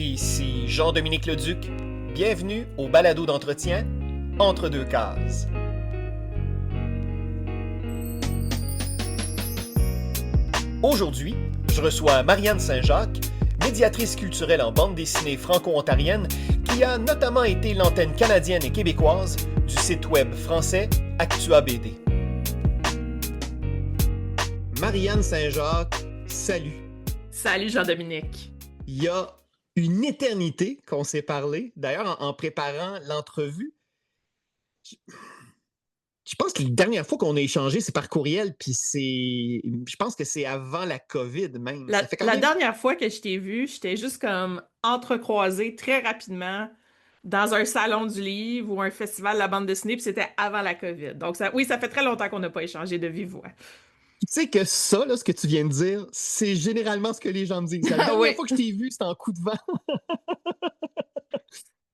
Ici Jean-Dominique Leduc. Bienvenue au balado d'entretien Entre deux cases. Aujourd'hui, je reçois Marianne Saint-Jacques, médiatrice culturelle en bande dessinée franco-ontarienne, qui a notamment été l'antenne canadienne et québécoise du site web français Actua BD. Marianne Saint-Jacques, salut. Salut Jean-Dominique. Il y a une éternité qu'on s'est parlé. D'ailleurs, en préparant l'entrevue, je pense que la dernière fois qu'on a échangé, c'est par courriel, puis je pense que c'est avant la COVID même. La dernière fois que je t'ai vu, j'étais juste comme entrecroisée très rapidement dans un salon du livre ou un festival de la bande dessinée, puis c'était avant la COVID. Donc oui, ça fait très longtemps qu'on n'a pas échangé de vive voix. Tu sais que ça, là, ce que tu viens de dire, c'est généralement ce que les gens me disent. La dernière Oui. fois que je t'ai vu, c'était en coup de vent.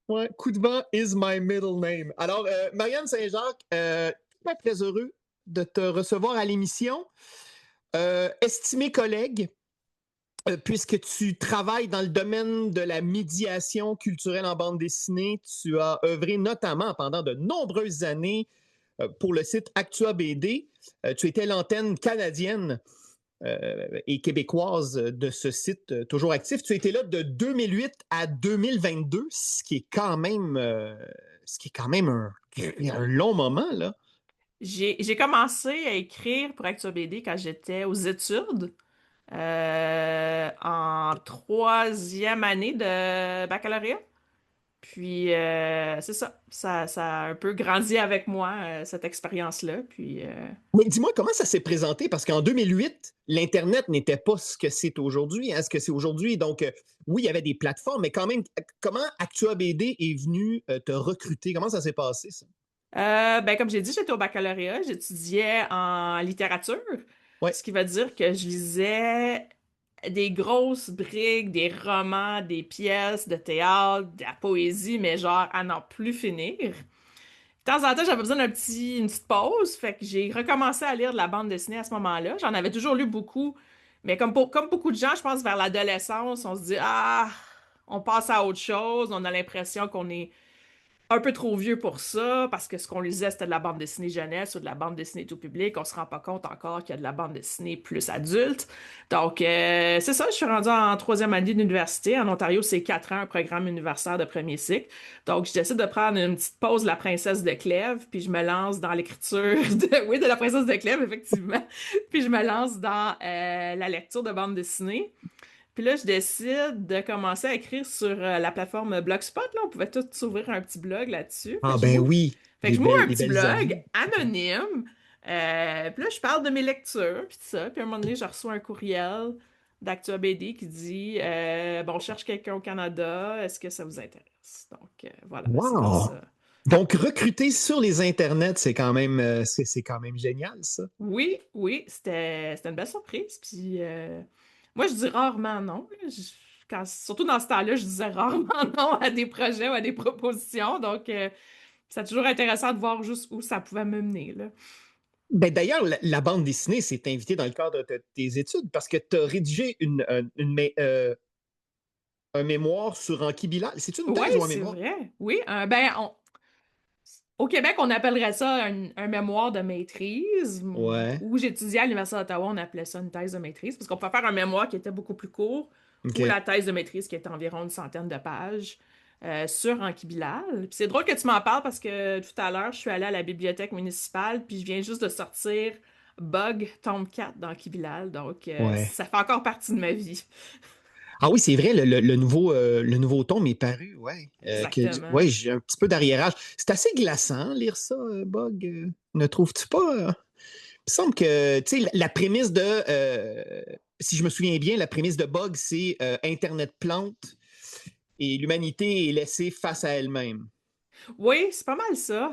Ouais, coup de vent is my middle name. Alors, Marianne Saint-Jacques, très, très heureux de te recevoir à l'émission. Estimé collègue, puisque tu travailles dans le domaine de la médiation culturelle en bande dessinée, tu as œuvré notamment pendant de nombreuses années pour le site Actua BD. Tu étais l'antenne canadienne et québécoise de ce site toujours actif. Tu étais là de 2008 à 2022, ce qui est quand même un long moment, là. J'ai commencé à écrire pour Actua BD quand j'étais aux études, en troisième année de baccalauréat. Puis c'est ça a un peu grandi avec moi, cette expérience-là. Puis Mais dis-moi, comment ça s'est présenté? Parce qu'en 2008, l'Internet n'était pas ce que c'est aujourd'hui, hein, ce que c'est aujourd'hui. Donc, oui, il y avait des plateformes, mais quand même, comment Actua BD est venu te recruter? Comment ça s'est passé, ça? ben, comme j'ai dit, j'étais au baccalauréat, j'étudiais en littérature, Ouais. ce qui veut dire que je lisais des grosses briques, des romans, des pièces de théâtre, de la poésie, mais genre à n'en plus finir. De temps en temps, j'avais besoin une petite pause, fait que j'ai recommencé à lire de la bande dessinée à ce moment-là. J'en avais toujours lu beaucoup, mais comme beaucoup de gens, je pense vers l'adolescence, on se dit, ah, on passe à autre chose, on a l'impression qu'on est un peu trop vieux pour ça, parce que ce qu'on lisait, c'était de la bande dessinée jeunesse ou de la bande dessinée tout public. On se rend pas compte encore qu'il y a de la bande dessinée plus adulte. Donc, c'est ça, je suis rendue en troisième année d'université. En Ontario, c'est 4 ans, un programme universitaire de premier cycle. Donc, je décide de prendre une petite pause de la princesse de Clèves, puis je me lance dans l'écriture oui, de la princesse de Clèves, effectivement. Puis je me lance dans la lecture de bande dessinée. Puis là, je décide de commencer à écrire sur la plateforme Blogspot. Là, on pouvait tous s'ouvrir un petit blog là-dessus. Ah ben oui, Fait que je m'ouvre un les petit belles blog années. anonyme. Puis là, je parle de mes lectures, puis tout ça. Puis à un moment donné, je reçois un courriel d'Actua BD qui dit bon, on cherche quelqu'un au Canada, est-ce que ça vous intéresse? Donc, voilà, c'est comme Wow! ça. Donc, recruter sur les internets, c'est quand même génial, ça. Oui, oui, c'était une belle surprise. Puis moi, je dis rarement non. Là. Surtout dans ce temps-là, je disais rarement non à des projets ou à des propositions. Donc, c'est toujours intéressant de voir juste où ça pouvait me mener, là. Ben, d'ailleurs, la bande dessinée s'est invitée dans le cadre de tes études parce que tu as rédigé un mémoire sur Anki Bilal. C'est une Oui, thèse ou un c'est mémoire? vrai. Oui, au Québec, on appellerait ça un mémoire de maîtrise. Ouais, Où j'étudiais à l'Université d'Ottawa, on appelait ça une thèse de maîtrise, parce qu'on peut faire un mémoire qui était beaucoup plus court ou OK. la thèse de maîtrise qui était environ une centaine de pages sur Anki Bilal. Puis c'est drôle que tu m'en parles parce que tout à l'heure, je suis allée à la bibliothèque municipale, puis je viens juste de sortir Bug, tome 4 d'Anki Bilal, donc Ouais. ça fait encore partie de ma vie. Ah oui, c'est vrai, le nouveau tome est paru, ouais. Exactement. Ouais, j'ai un petit peu d'arriérage. C'est assez glaçant, lire ça, Bug. Ne trouves-tu pas? Il me semble que, tu sais, la prémisse si je me souviens bien, la prémisse de Bug, c'est Internet plante et l'humanité est laissée face à elle-même. Oui, c'est pas mal ça.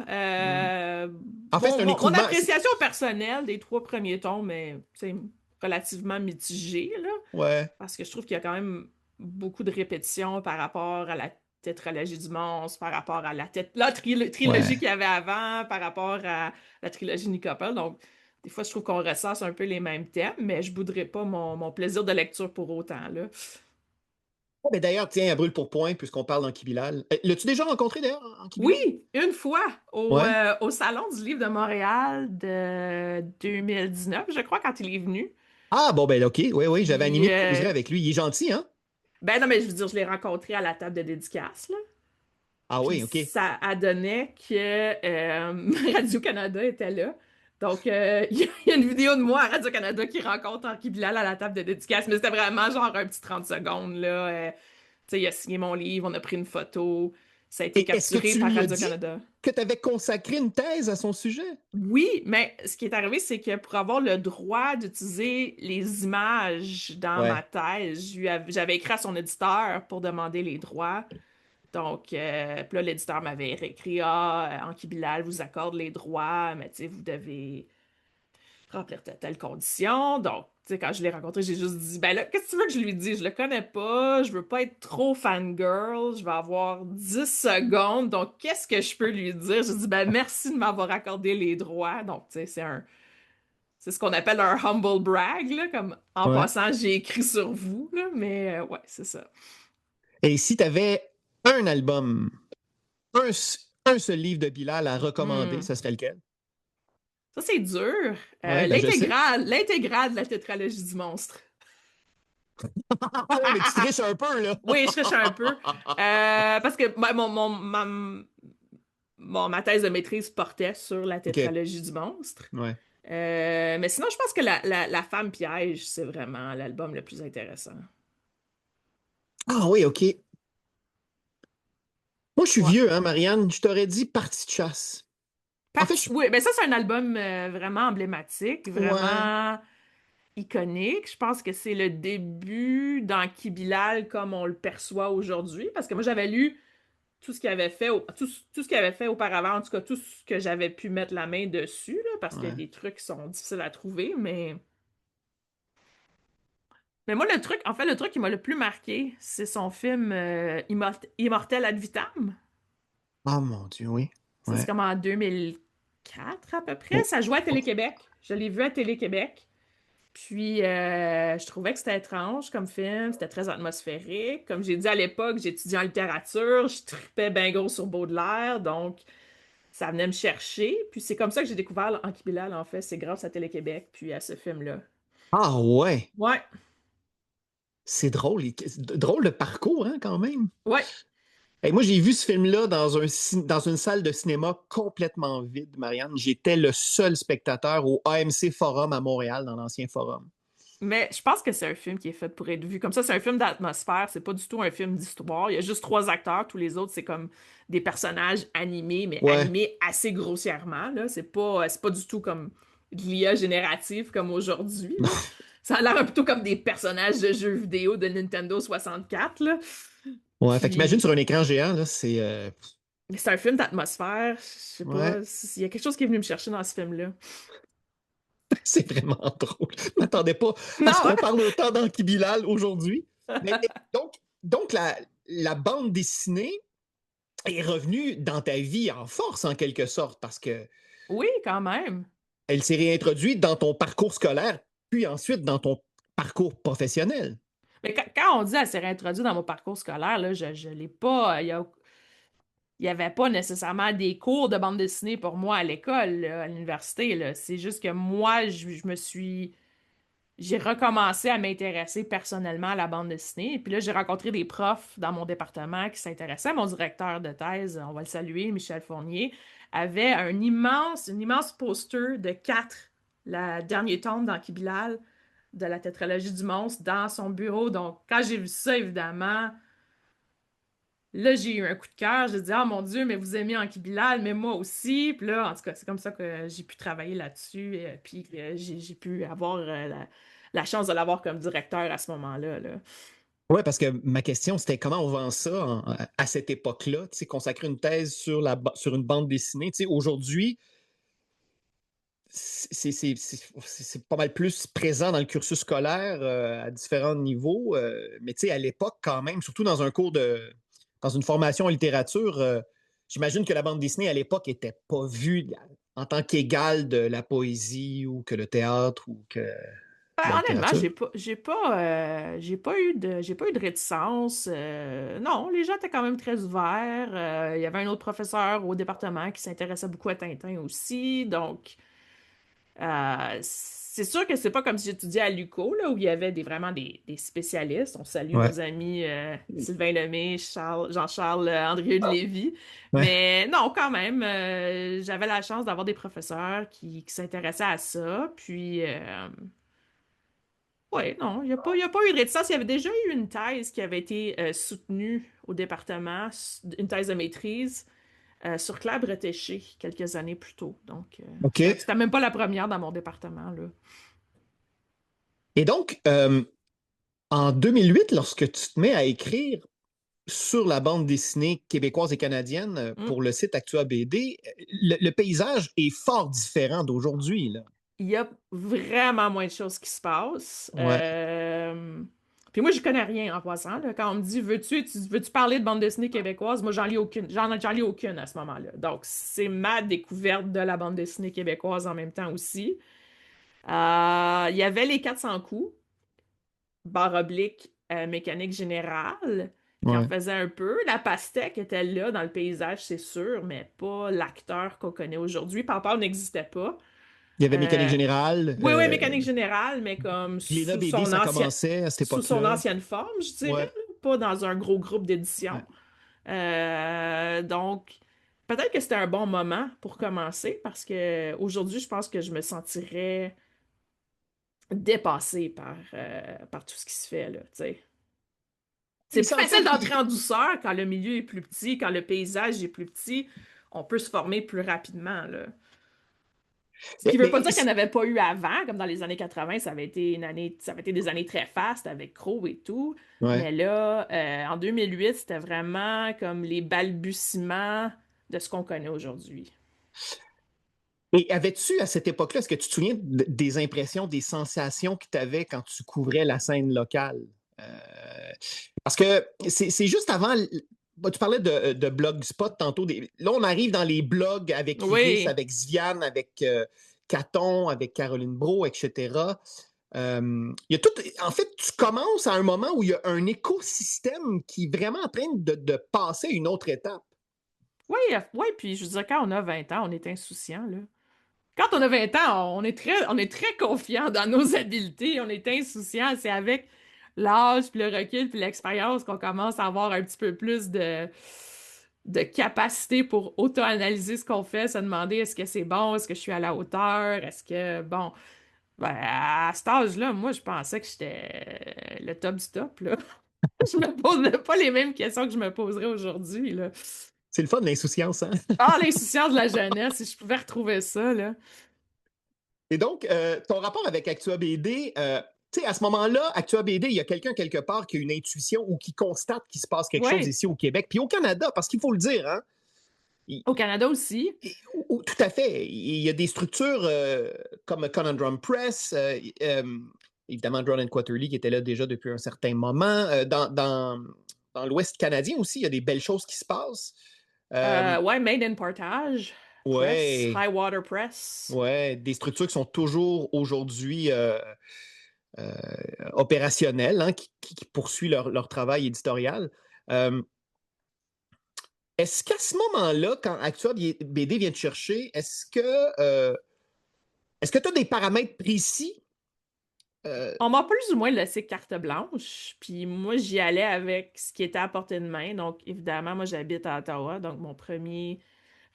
Mm. En fait, c'est un Mon écroulement. appréciation personnelle des 3 premiers tomes est relativement mitigée, là, Ouais, parce que je trouve qu'il y a quand même beaucoup de répétitions par rapport à la tétralogie du monstre, par rapport à trilogie ouais. qu'il y avait avant, par rapport à la trilogie Nicopole. Donc, des fois, je trouve qu'on ressasse un peu les mêmes thèmes, mais je bouderai pas mon plaisir de lecture pour autant, là. Oh, ben d'ailleurs, tiens, à brûle pour point, puisqu'on parle d'Anki Bilal. L'as-tu déjà rencontré d'ailleurs, Anki Bilal? Oui, une fois Ouais. au Salon du Livre de Montréal de 2019, je crois, quand il est venu. Ah, bon, ben, OK. Oui, oui, j'avais animé Puis, une causerie avec lui. Il est gentil, hein? ben non, mais je veux dire, je l'ai rencontré à la table de dédicace, là. Ah Puis oui, OK. ça a donné que Radio-Canada était là. Donc, il y a une vidéo de moi à Radio-Canada qui rencontre Henri Bilal à la table de dédicace, mais c'était vraiment genre un petit 30 secondes, là. Tu sais, il a signé mon livre, on a pris une photo, ça a été Et est-ce que capturé tu par lui as dit Radio-Canada. que tu avais consacré une thèse à son sujet? Oui, mais ce qui est arrivé, c'est que pour avoir le droit d'utiliser les images dans ma Ouais. thèse, j'avais écrit à son éditeur pour demander les droits. Donc, puis là, l'éditeur m'avait écrit, ah, Anki Bilal vous accorde les droits, mais tu sais, vous devez remplir telle condition. Donc, tu sais, quand je l'ai rencontré, j'ai juste dit, ben là, qu'est-ce que tu veux que je lui dise? Je le connais pas, je veux pas être trop fangirl, je vais avoir 10 secondes, donc qu'est-ce que je peux lui dire? J'ai dit, ben merci de m'avoir accordé les droits. Donc, tu sais, c'est ce qu'on appelle un humble brag, là, comme en Ouais. passant, j'ai écrit sur vous, là, mais ouais, c'est ça. Et si tu avais un album, un seul livre de Bilal à recommander, Hmm. ce serait lequel? Ça, c'est dur. Ouais, ben je sais. L'intégrale de la tétralogie du monstre. Ah ouais, mais tu triches un peu, là. Oui, je triche un peu. Parce que ma thèse de maîtrise portait sur la OK. tétralogie du monstre. Ouais. Mais sinon, je pense que la femme piège, c'est vraiment l'album le plus intéressant. Ah oui, OK. Moi, je suis Ouais. vieux, hein, Marianne. Je t'aurais dit Partie de chasse. En fait, Oui, mais ça, c'est un album vraiment emblématique, ouais. vraiment iconique. Je pense que c'est le début d'Anki Bilal comme on le perçoit aujourd'hui. Parce que moi, j'avais lu tout ce qu'il avait fait, tout ce qu'il avait fait auparavant, en tout cas tout ce que j'avais pu mettre la main dessus, là, parce qu'il y a Ouais. des trucs qui sont difficiles à trouver, mais moi, en fait, le truc qui m'a le plus marqué, c'est son film Immortel Ad Vitam. Oh mon Dieu, oui. Ça, c'est Ouais. comme en 2004 à peu près. Oh, Ça jouait à oh. Télé-Québec. Je l'ai vu à Télé-Québec. Puis, je trouvais que c'était étrange comme film, c'était très atmosphérique. Comme j'ai dit à l'époque, j'étudiais en littérature, je tripais bien gros sur Baudelaire, donc ça venait me chercher. Puis c'est comme ça que j'ai découvert Anki Bilal, en fait. C'est grâce à Télé-Québec, puis à ce film-là. Ah ouais. Ouais, C'est drôle. Drôle de parcours, hein, quand même. ouais. Hey, moi, j'ai vu ce film-là dans une salle de cinéma complètement vide, Marianne. J'étais le seul spectateur au AMC Forum à Montréal, dans l'ancien Forum. Mais je pense que c'est un film qui est fait pour être vu. Comme ça, c'est un film d'atmosphère, c'est pas du tout un film d'histoire. Il y a juste trois acteurs, tous les autres, c'est comme des personnages animés, mais Ouais. animés assez grossièrement, là. C'est pas du tout comme de l'IA générative comme aujourd'hui, là. Ça a l'air plutôt comme des personnages de jeux vidéo de Nintendo 64, là. Ouais. Fait qu'imagine Puis, sur un écran géant, là, mais c'est un film d'atmosphère. Je sais Ouais. pas, il y a quelque chose qui est venu me chercher dans ce film-là. C'est vraiment drôle. Je m'attendais pas à ce Non, qu'on parle autant d'Anki Bilal aujourd'hui. Mais donc la bande dessinée est revenue dans ta vie en force, en quelque sorte, parce que oui, quand même. elle s'est réintroduite dans ton parcours scolaire, puis ensuite dans ton parcours professionnel. Mais quand on dit elle s'est réintroduite dans mon parcours scolaire, là, je l'ai pas. Il y avait pas nécessairement des cours de bande dessinée pour moi à l'école, là, à l'université, là. C'est juste que moi, je me suis. J'ai recommencé à m'intéresser personnellement à la bande dessinée. Et puis là, j'ai rencontré des profs dans mon département qui s'intéressaient. Mon directeur de thèse, on va le saluer, Michel Fournier, avait une immense poster de quatre, la dernier tome dans Bilal de la tétralogie du monstre dans son bureau. Donc, quand j'ai vu ça, évidemment, là, j'ai eu un coup de cœur. J'ai dit, ah mon Dieu, mais vous aimez Anki Bilal, mais moi aussi. Puis là, en tout cas, c'est comme ça que j'ai pu travailler là-dessus. Et puis j'ai pu avoir la chance de l'avoir comme directeur à ce moment-là, là. Ouais, parce que ma question, c'était comment on vend ça à cette époque-là, tu sais, consacrer une thèse sur une bande dessinée. Tu sais, aujourd'hui, c'est pas mal plus présent dans le cursus scolaire à différents niveaux. Mais tu sais, à l'époque, quand même, surtout dans une formation en littérature, j'imagine que la bande dessinée à l'époque n'était pas vue en tant qu'égale de la poésie ou que le théâtre ou que. la Honnêtement, littérature? j'ai pas eu de réticence. Non, les gens étaient quand même très ouverts. Il y avait un autre professeur au département qui s'intéressait beaucoup à Tintin aussi. Donc, c'est sûr que c'est pas comme si j'étudiais à l'UQO, là, où il y avait vraiment des spécialistes. On salue Ouais. nos amis Sylvain Lemay, Jean-Charles Andrieux de Lévis. Ouais. Mais non, quand même, j'avais la chance d'avoir des professeurs qui s'intéressaient à ça. Puis, ouais, non, il y a pas eu de réticence. Il y avait déjà eu une thèse qui avait été soutenue au département, une thèse de maîtrise sur Claire Bretéché quelques années plus tôt. Donc, OK. c'était même pas la première dans mon département, là. Et donc, en 2008, lorsque tu te mets à écrire sur la bande dessinée québécoise et canadienne Mm. pour le site Actua BD, le paysage est fort différent d'aujourd'hui, là. Il y a vraiment moins de choses qui se passent. Ouais, Puis moi, je connais rien en passant, là. Quand on me dit, veux-tu parler de bande dessinée québécoise? Moi, j'en lis aucune. J'en lis aucune à ce moment-là. Donc, c'est ma découverte de la bande dessinée québécoise en même temps aussi. Il y avait les 400 coups, barre oblique, mécanique générale, qui en ouais. faisait un peu. La pastèque était là dans le paysage, c'est sûr, mais pas l'acteur qu'on connaît aujourd'hui. Papa n'existait pas. Il y avait Mécanique Euh, Générale. oui, oui, mécanique générale, mais comme Glénat BD, ça commençait à cette sous son époque-là. ancienne forme, je dirais, Ouais, là, pas dans un gros groupe d'édition. ouais. Donc, peut-être que c'était un bon moment pour commencer, parce que aujourd'hui, je pense que je me sentirais dépassée par tout ce qui se fait, là, tu sais. C'est Et plus ça, en facile fait, d'entrer en douceur quand le milieu est plus petit, quand le paysage est plus petit. On peut se former plus rapidement, là. Ce qui veut pas mais dire qu'il n'y en avait pas eu avant, comme dans les années 80, ça avait été une année, ça avait été des années très fastes avec Crow et tout. ouais. Mais là, en 2008, c'était vraiment comme les balbutiements de ce qu'on connaît aujourd'hui. Et avais-tu, à cette époque-là, est-ce que tu te souviens des impressions, des sensations que tu avais quand tu couvrais la scène locale? Euh, Parce que c'est juste avant. Tu parlais de Blogspot tantôt. Là, on arrive dans les blogs avec Iris, Oui. avec Sviane, avec Caton, avec Caroline Bro, etc. Il y a tout, en fait, tu commences à un moment où il y a un écosystème qui est vraiment en train de passer à une autre étape. Oui, oui, puis je veux dire, quand on a 20 ans, on est insouciant, là. Quand on a 20 ans, on est très confiant dans nos habiletés, on est insouciant. C'est avec l'âge, puis le recul, puis l'expérience qu'on commence à avoir un petit peu plus de capacité pour auto-analyser ce qu'on fait, se demander est-ce que c'est bon, est-ce que je suis à la hauteur, est-ce que, bon, ben, à cet âge-là, moi, je pensais que j'étais le top du top, là. Je me posais pas les mêmes questions que je me poserais aujourd'hui, là. C'est le fun, l'insouciance, hein? Ah, l'insouciance de la jeunesse, si je pouvais retrouver ça, là. Et donc, ton rapport avec Actua BD, tu sais, à ce moment-là, Actua BD, il y a quelqu'un quelque part qui a une intuition ou qui constate qu'il se passe quelque chose Oui. ici au Québec, puis au Canada, parce qu'il faut le dire, hein? Au Canada aussi. Tout à fait. Il y a des structures comme Conundrum Press, évidemment Drone and Quarterly qui était là déjà depuis un certain moment. Dans l'Ouest canadien aussi, il y a des belles choses qui se passent. Ouais, Made in Portage, Press, Ouais, High Water Press. ouais, des structures qui sont toujours aujourd'hui euh, opérationnelles, hein, qui poursuivent leur travail éditorial. Euh, Est-ce qu'à ce moment-là, quand Actua BD vient te chercher, est-ce que tu as des paramètres précis? Euh, On m'a plus ou moins laissé carte blanche, puis moi j'y allais avec ce qui était à portée de main. Donc évidemment, moi j'habite à Ottawa, donc mon premier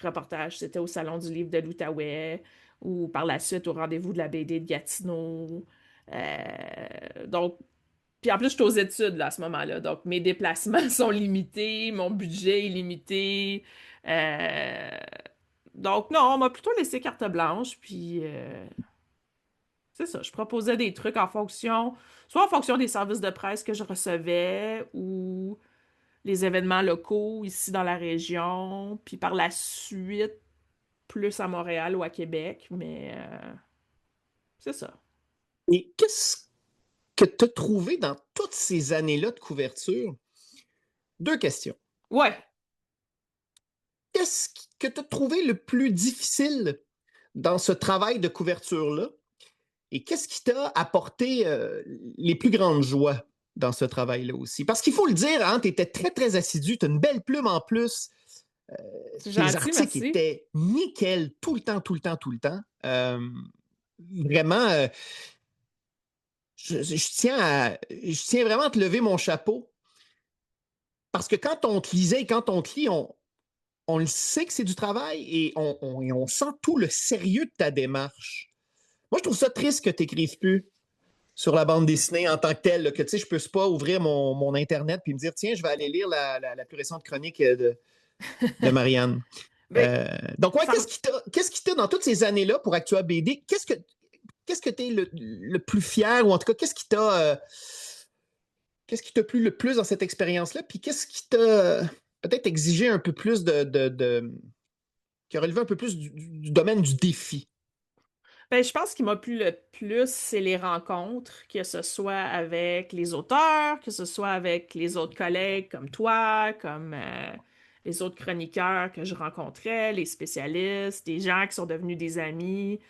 reportage c'était au Salon du livre de l'Outaouais ou par la suite au rendez-vous de la BD de Gatineau. Donc, puis en plus je suis aux études là, à ce moment-là, donc mes déplacements sont limités, mon budget est limité. Euh, Donc non, on m'a plutôt laissé carte blanche, puis c'est ça, je proposais des trucs en fonction, soit en fonction des services de presse que je recevais ou les événements locaux ici dans la région, puis par la suite, plus à Montréal ou à Québec, mais c'est ça. et qu'est-ce que tu as trouvé dans toutes ces années-là de couverture? Deux questions. Ouais. Qu'est-ce que tu as trouvé le plus difficile dans ce travail de couverture-là? Et qu'est-ce qui t'a apporté les plus grandes joies dans ce travail-là aussi? Parce qu'il faut le dire, hein, tu étais très, très assidu, tu as une belle plume en plus. C'est Tes gentil, articles merci. étaient nickel tout le temps, tout le temps, tout le temps. Vraiment, je tiens vraiment à te lever mon chapeau parce que quand on te lisait et quand on te lit, on le sait que c'est du travail et on sent tout le sérieux de ta démarche. Moi, je trouve ça triste que tu n'écrives plus sur la bande dessinée en tant que telle, là, que tu sais, je ne peux pas ouvrir mon Internet puis me dire, tiens, je vais aller lire la plus récente chronique de Marianne. Mais Donc, ouais, ça me- qu'est-ce qui t'a, dans toutes ces années-là pour Actua BD, qu'est-ce que tu es le plus fier ou en tout cas, qu'est-ce qui t'a plu le plus dans cette expérience-là? Puis qu'est-ce qui t'a peut-être exigé un peu plus qui a relevé un peu plus du domaine du défi? Ben, je pense qu'il m'a plu le plus, c'est les rencontres, que ce soit avec les auteurs, que ce soit avec les autres collègues comme toi, comme les autres chroniqueurs que je rencontrais, les spécialistes, des gens qui sont devenus des amis.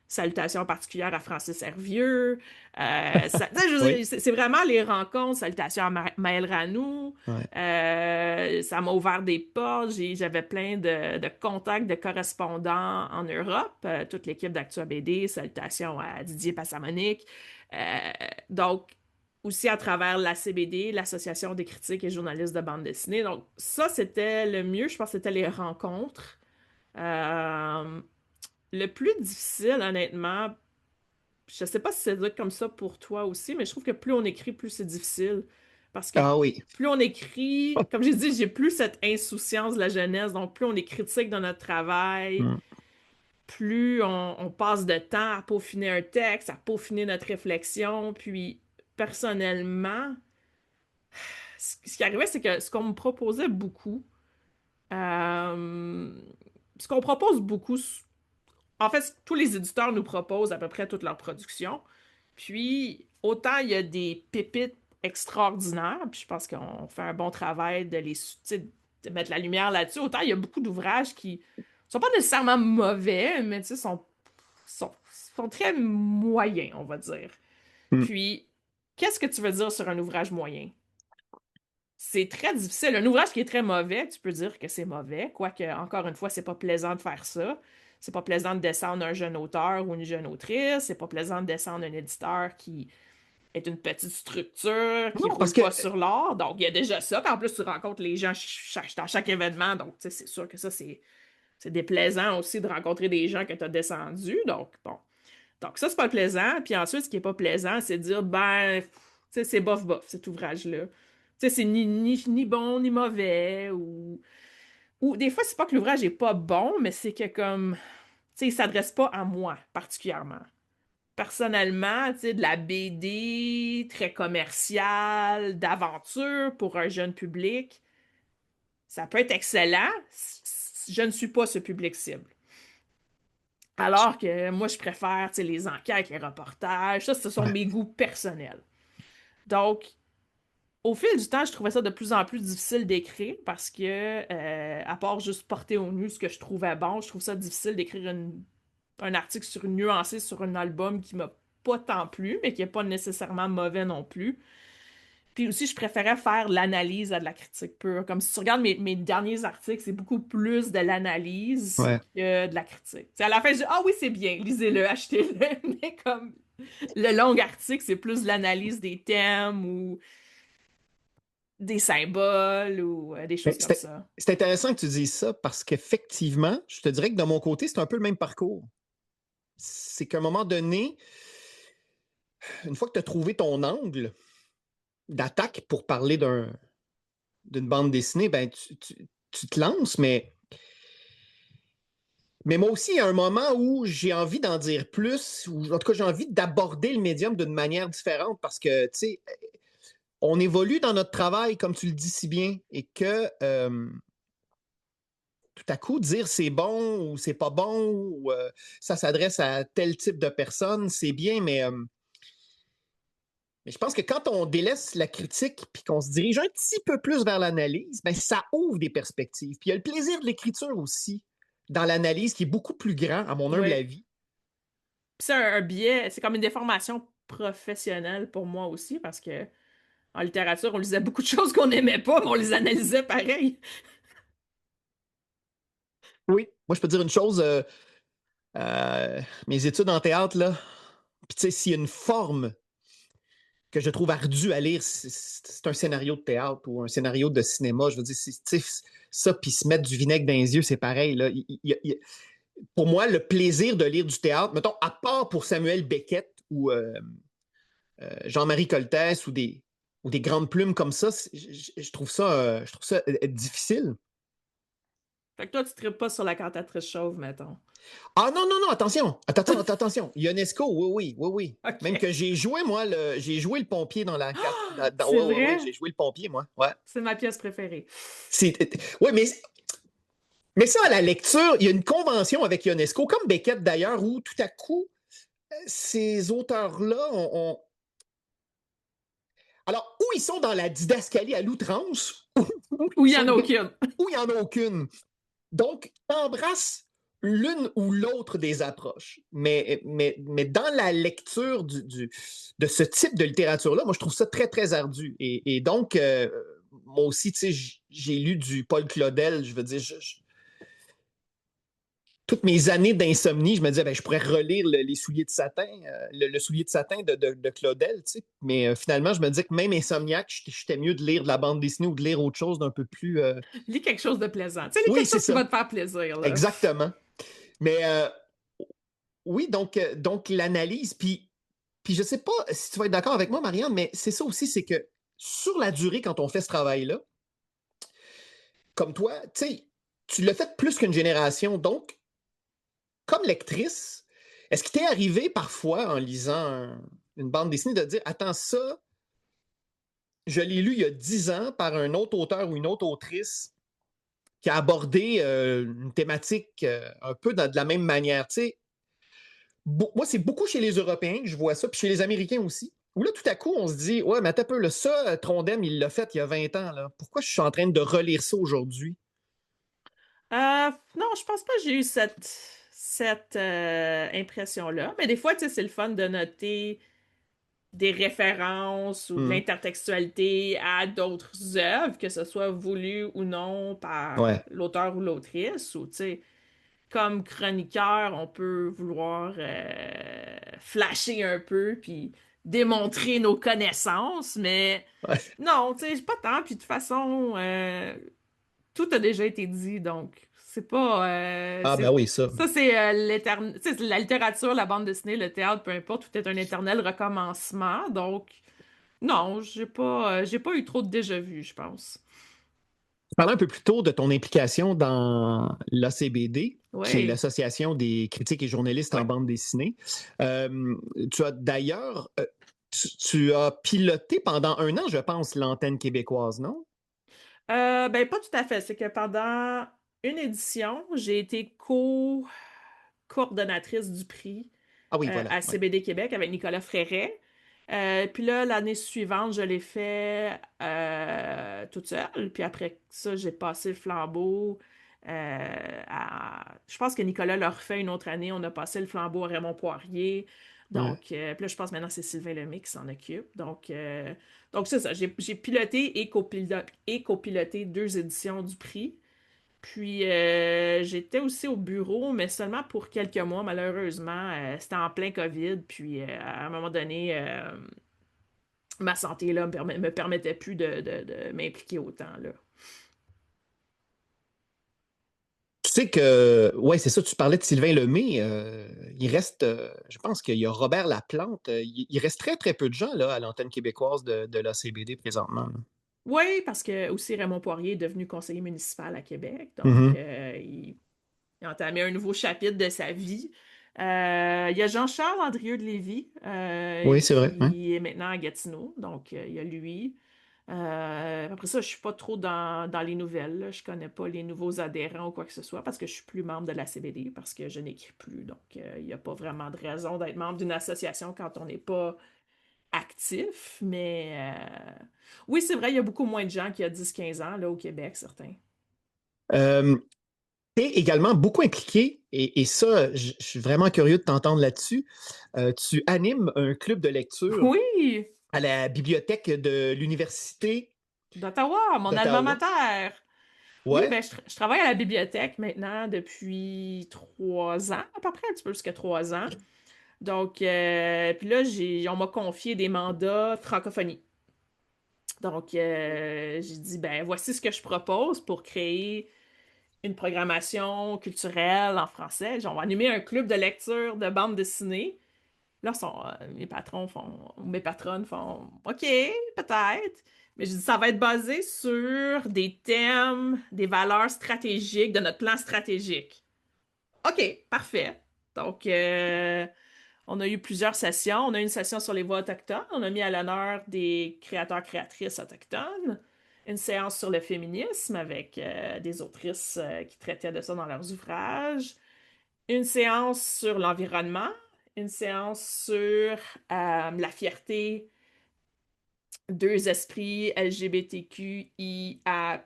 Salutations particulières à Francis Hervieux. Tu sais, je veux Oui. dire, c'est vraiment les rencontres. Salutations à Maël Ranou. Ouais. Ça m'a ouvert des portes. J'avais plein de contacts, de correspondants en Europe. Toute l'équipe d'Actua BD. Salutations à Didier Passamonique. Euh, donc, aussi à travers la CBD, l'Association des critiques et journalistes de bande dessinée. Donc, ça, c'était le mieux. Je pense que c'était les rencontres. Euh, le plus difficile, honnêtement, je sais pas si c'est comme ça pour toi aussi, mais je trouve que plus on écrit, plus c'est difficile. Parce que Ah oui. plus on écrit, comme j'ai dit, j'ai plus cette insouciance de la jeunesse, donc plus on est critique dans notre travail, Mm. plus on passe de temps à peaufiner un texte, à peaufiner notre réflexion. Puis, personnellement, ce qui arrivait, c'est que ce qu'on me proposait beaucoup, euh, ce qu'on propose beaucoup, en fait, tous les éditeurs nous proposent à peu près toute leur production. Puis, autant il y a des pépites extraordinaires, puis je pense qu'on fait un bon travail de tu sais, de mettre la lumière là-dessus, autant il y a beaucoup d'ouvrages qui sont pas nécessairement mauvais, mais tu sais, sont, sont très moyens, on va dire. Mm. Puis, qu'est-ce que tu veux dire sur un ouvrage moyen? C'est très difficile. Un ouvrage qui est très mauvais, tu peux dire que c'est mauvais, quoique, encore une fois, c'est pas plaisant de faire ça. C'est pas plaisant de descendre un jeune auteur ou une jeune autrice. C'est pas plaisant de descendre un éditeur qui est une petite structure, qui Non, parce roule que pas sur l'or. Donc, il y a déjà ça. Puis en plus, tu rencontres les gens dans chaque événement. Donc, tu sais, c'est sûr que ça, c'est déplaisant aussi de rencontrer des gens que tu as descendus. Donc, bon. Donc, ça, c'est pas plaisant. Puis ensuite, ce qui est pas plaisant, c'est de dire, ben, tu sais, c'est bof-bof, cet ouvrage-là. Tu sais, c'est ni bon ni mauvais. Ou des fois, c'est pas que l'ouvrage est pas bon, mais c'est que comme, tu sais, il s'adresse pas à moi particulièrement. Personnellement, tu sais, de la BD très commerciale, d'aventure pour un jeune public, ça peut être excellent. Je ne suis pas ce public cible. Alors que moi, je préfère, tu sais, les enquêtes, les reportages, ça, ce sont ouais. mes goûts personnels. Donc, au fil du temps, je trouvais ça de plus en plus difficile d'écrire parce que, à part juste porter au nu ce que je trouvais bon, je trouve ça difficile d'écrire un article sur une nuancé sur un album qui m'a pas tant plu, mais qui est pas nécessairement mauvais non plus. Puis aussi, je préférais faire l'analyse à de la critique pure. Comme si tu regardes mes derniers articles, c'est beaucoup plus de l'analyse Ouais. que de la critique. T'sais, à la fin, je dis, ah oui, c'est bien, lisez-le, achetez-le. Mais comme le long article, c'est plus de l'analyse des thèmes ou des symboles ou des Mais choses comme ça. c'est intéressant que tu dises ça parce qu'effectivement, je te dirais que de mon côté, c'est un peu le même parcours. C'est qu'à un moment donné, une fois que tu as trouvé ton angle d'attaque pour parler d'une bande dessinée, ben tu te lances, mais moi aussi, il y a un moment où j'ai envie d'en dire plus, ou en tout cas, j'ai envie d'aborder le médium d'une manière différente parce que, tu sais, on évolue dans notre travail, comme tu le dis si bien, et que tout à coup, dire c'est bon ou c'est pas bon, ou ça s'adresse à tel type de personne, c'est bien, mais je pense que quand on délaisse la critique puis qu'on se dirige un petit peu plus vers l'analyse, ben, ça ouvre des perspectives. Puis il y a le plaisir de l'écriture aussi dans l'analyse qui est beaucoup plus grand, à mon humble Oui. avis. c'est un biais, c'est comme une déformation professionnelle pour moi aussi, parce que en littérature, on lisait beaucoup de choses qu'on n'aimait pas, mais on les analysait pareil. Oui, moi, je peux dire une chose, mes études en théâtre, là, puis tu sais, s'il y a une forme que je trouve ardue à lire, c'est un scénario de théâtre ou un scénario de cinéma. Je veux dire, ça, puis se mettre du vinaigre dans les yeux, c'est pareil. Là. Pour moi, le plaisir de lire du théâtre, mettons, à part pour Samuel Beckett ou Jean-Marie Coltès ou des grandes plumes comme ça, je trouve ça difficile. Fait que toi, tu tripes pas sur la cantatrice chauve, mettons. Ah non, non, non, attention, attention. Ionesco, oui, oui, oui, oui. Même OK. que j'ai joué, moi, j'ai joué le pompier dans la. C'est Ouais, ouais, ouais, vrai? j'ai joué le pompier, moi. Ouais. C'est ma pièce préférée. C'est, ouais, mais ça, à la lecture, il y a une convention avec Ionesco, comme Beckett d'ailleurs, où tout à coup, ces auteurs-là alors, où ils sont dans la didascalie à l'outrance, ou Ou ils il y sont en a aucune. où il n'y en a aucune. Donc, t'embrasses l'une ou l'autre des approches. Mais dans la lecture de ce type de littérature-là, moi, je trouve ça très, très ardu. Et donc, moi aussi, tu sais, j'ai lu du Paul Claudel. Je veux dire, toutes mes années d'insomnie, je me disais, ben, je pourrais relire les souliers de satin, le soulier de satin de Claudel, tu sais. Mais finalement, je me dis que même insomniaque, j'étais mieux de lire de la bande dessinée ou de lire autre chose d'un peu plus. Lis quelque chose de plaisant. Tu sais, lis Oui, quelque c'est chose qui va ça. te faire plaisir, là. Exactement. Mais oui, donc l'analyse, puis je sais pas si tu vas être d'accord avec moi, Marianne, mais c'est ça aussi, c'est que sur la durée, quand on fait ce travail-là, comme toi, tu sais, tu l'as fait plus qu'une génération. Donc, comme lectrice, est-ce qu'il t'est arrivé parfois en lisant une bande dessinée de dire, attends, ça, je l'ai lu il y a 10 ans par un autre auteur ou une autre autrice qui a abordé une thématique un peu de la même manière. Tu sais, moi, c'est beaucoup chez les Européens que je vois ça, puis chez les Américains aussi. Où là, tout à coup, on se dit, ouais, mais attends un peu, là, ça, Trondheim, il l'a fait il y a 20 ans. Là. Pourquoi je suis en train de relire ça aujourd'hui? Non, je pense pas que j'ai eu cette impression-là. Mais des fois, tu sais, c'est le fun de noter des références ou de Hmm. l'intertextualité à d'autres œuvres, que ce soit voulu ou non par Ouais. l'auteur ou l'autrice, ou tu sais, comme chroniqueur, on peut vouloir flasher un peu puis démontrer nos connaissances, mais Ouais. non, tu sais, pas tant. Puis de toute façon, tout a déjà été dit, donc c'est pas, Ah, ben oui, ça. ça c'est l'éternel, tu sais, la littérature, la bande dessinée, le théâtre, peu importe, tout est un éternel recommencement. Donc non, j'ai pas eu trop de déjà-vu, je pense. Tu parlais un peu plus tôt de ton implication dans l'ACBD, qui est Oui, l'Association des critiques et journalistes oui. en bande dessinée. Tu as d'ailleurs, tu as piloté pendant un an, je pense, l'antenne québécoise, non? Ben, pas tout à fait. C'est que pendant une édition, j'ai été co-coordonnatrice du prix Ah oui, voilà. à Ouais. CBD Québec avec Nicolas Fréret. Puis là, l'année suivante, je l'ai fait toute seule. Puis après ça, j'ai passé le flambeau Je pense que Nicolas l'a refait une autre année. On a passé le flambeau à Raymond Poirier. Ouais. Donc, puis là, je pense maintenant que c'est Sylvain Lemay qui s'en occupe. Donc c'est ça. J'ai piloté et copiloté deux éditions du prix. Puis j'étais aussi au bureau, mais seulement pour quelques mois, malheureusement. C'était en plein COVID. Puis à un moment donné, ma santé là, me permettait plus de m'impliquer autant là. Tu sais que, ouais, c'est ça, tu parlais de Sylvain Lemay. Il reste, je pense qu'il y a Robert Laplante. Il reste très, très peu de gens là, à l'antenne québécoise de l'ACBD présentement. Là. Oui, parce que aussi Raymond Poirier est devenu conseiller municipal à Québec. Donc, Mhm. il a entamé un nouveau chapitre de sa vie. Il y a Jean-Charles Andrieux de Lévis, Oui, c'est vrai. Ouais. qui est maintenant à Gatineau. Donc, il y a lui. Après ça, je suis pas trop dans les nouvelles, là. Je connais pas les nouveaux adhérents ou quoi que ce soit parce que je suis plus membre de la CBD, parce que je n'écris plus. Donc, il n'y a pas vraiment de raison d'être membre d'une association quand on n'est pas actif. Mais oui, c'est vrai, il y a beaucoup moins de gens qu'il y a 10-15 ans là, au Québec, certains. Euh, Tu es également beaucoup impliqué, et ça, je suis vraiment curieux de t'entendre là-dessus. Tu animes un club de lecture Oui, à la bibliothèque de l'Université d'Ottawa, mon alma d'Ottawa. mater. Oui, Ouais, ben, je travaille à la bibliothèque maintenant depuis 3 ans, à peu près, un petit peu plus que 3 ans. Donc, puis là, on m'a confié des mandats francophonie. Donc, j'ai dit, ben, voici ce que je propose pour créer une programmation culturelle en français. On va animer un club de lecture de bande dessinée. Là, mes patrons font, ou mes patronnes font, OK, peut-être. Mais je dis, ça va être basé sur des thèmes, des valeurs stratégiques de notre plan stratégique. OK, parfait. Donc, on a eu plusieurs sessions. On a eu une session sur les voix autochtones. On a mis à l'honneur des créateurs-créatrices autochtones. Une séance sur le féminisme avec des autrices qui traitaient de ça dans leurs ouvrages. Une séance sur l'environnement. Une séance sur la fierté, deux esprits LGBTQIA+.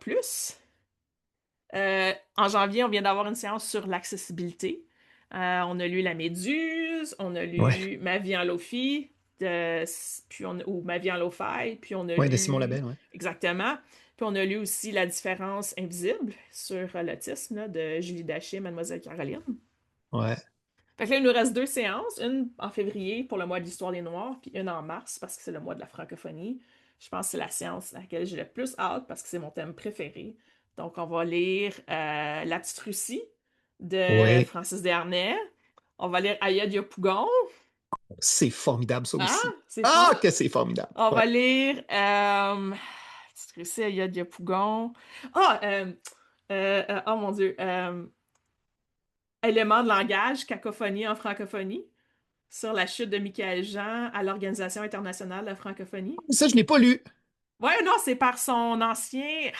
En janvier, on vient d'avoir une séance sur l'accessibilité. On a lu La Méduse, on a ouais, lu Ma vie en Lofi, ou Ma vie en Lo-Fi, puis on a ouais, de Simon lu, Labelle, ouais. exactement, puis on a lu aussi La différence invisible sur l'autisme là, de Julie Daché, Mademoiselle Caroline. Ouais. Fait que là, il nous reste 2 séances, une en février pour le mois de l'histoire des Noirs, puis une en mars parce que c'est le mois de la francophonie. Je pense que c'est la séance à laquelle j'ai le plus hâte parce que c'est mon thème préféré. Donc, on va lire La Petite Russie de Ouais, Francis Desharnais. On va lire Aya Diopougon. c'est formidable, ça Ah, aussi. c'est fun. Ah, que c'est formidable. On Ouais. va lire Petite Russie, Aya Diopougon. Ah, oh mon Dieu. Éléments de langage, cacophonie en francophonie, sur la chute de Michael Jean à l'Organisation internationale de la francophonie. Ça, je ne l'ai pas lu. Ouais, non, c'est par son ancien,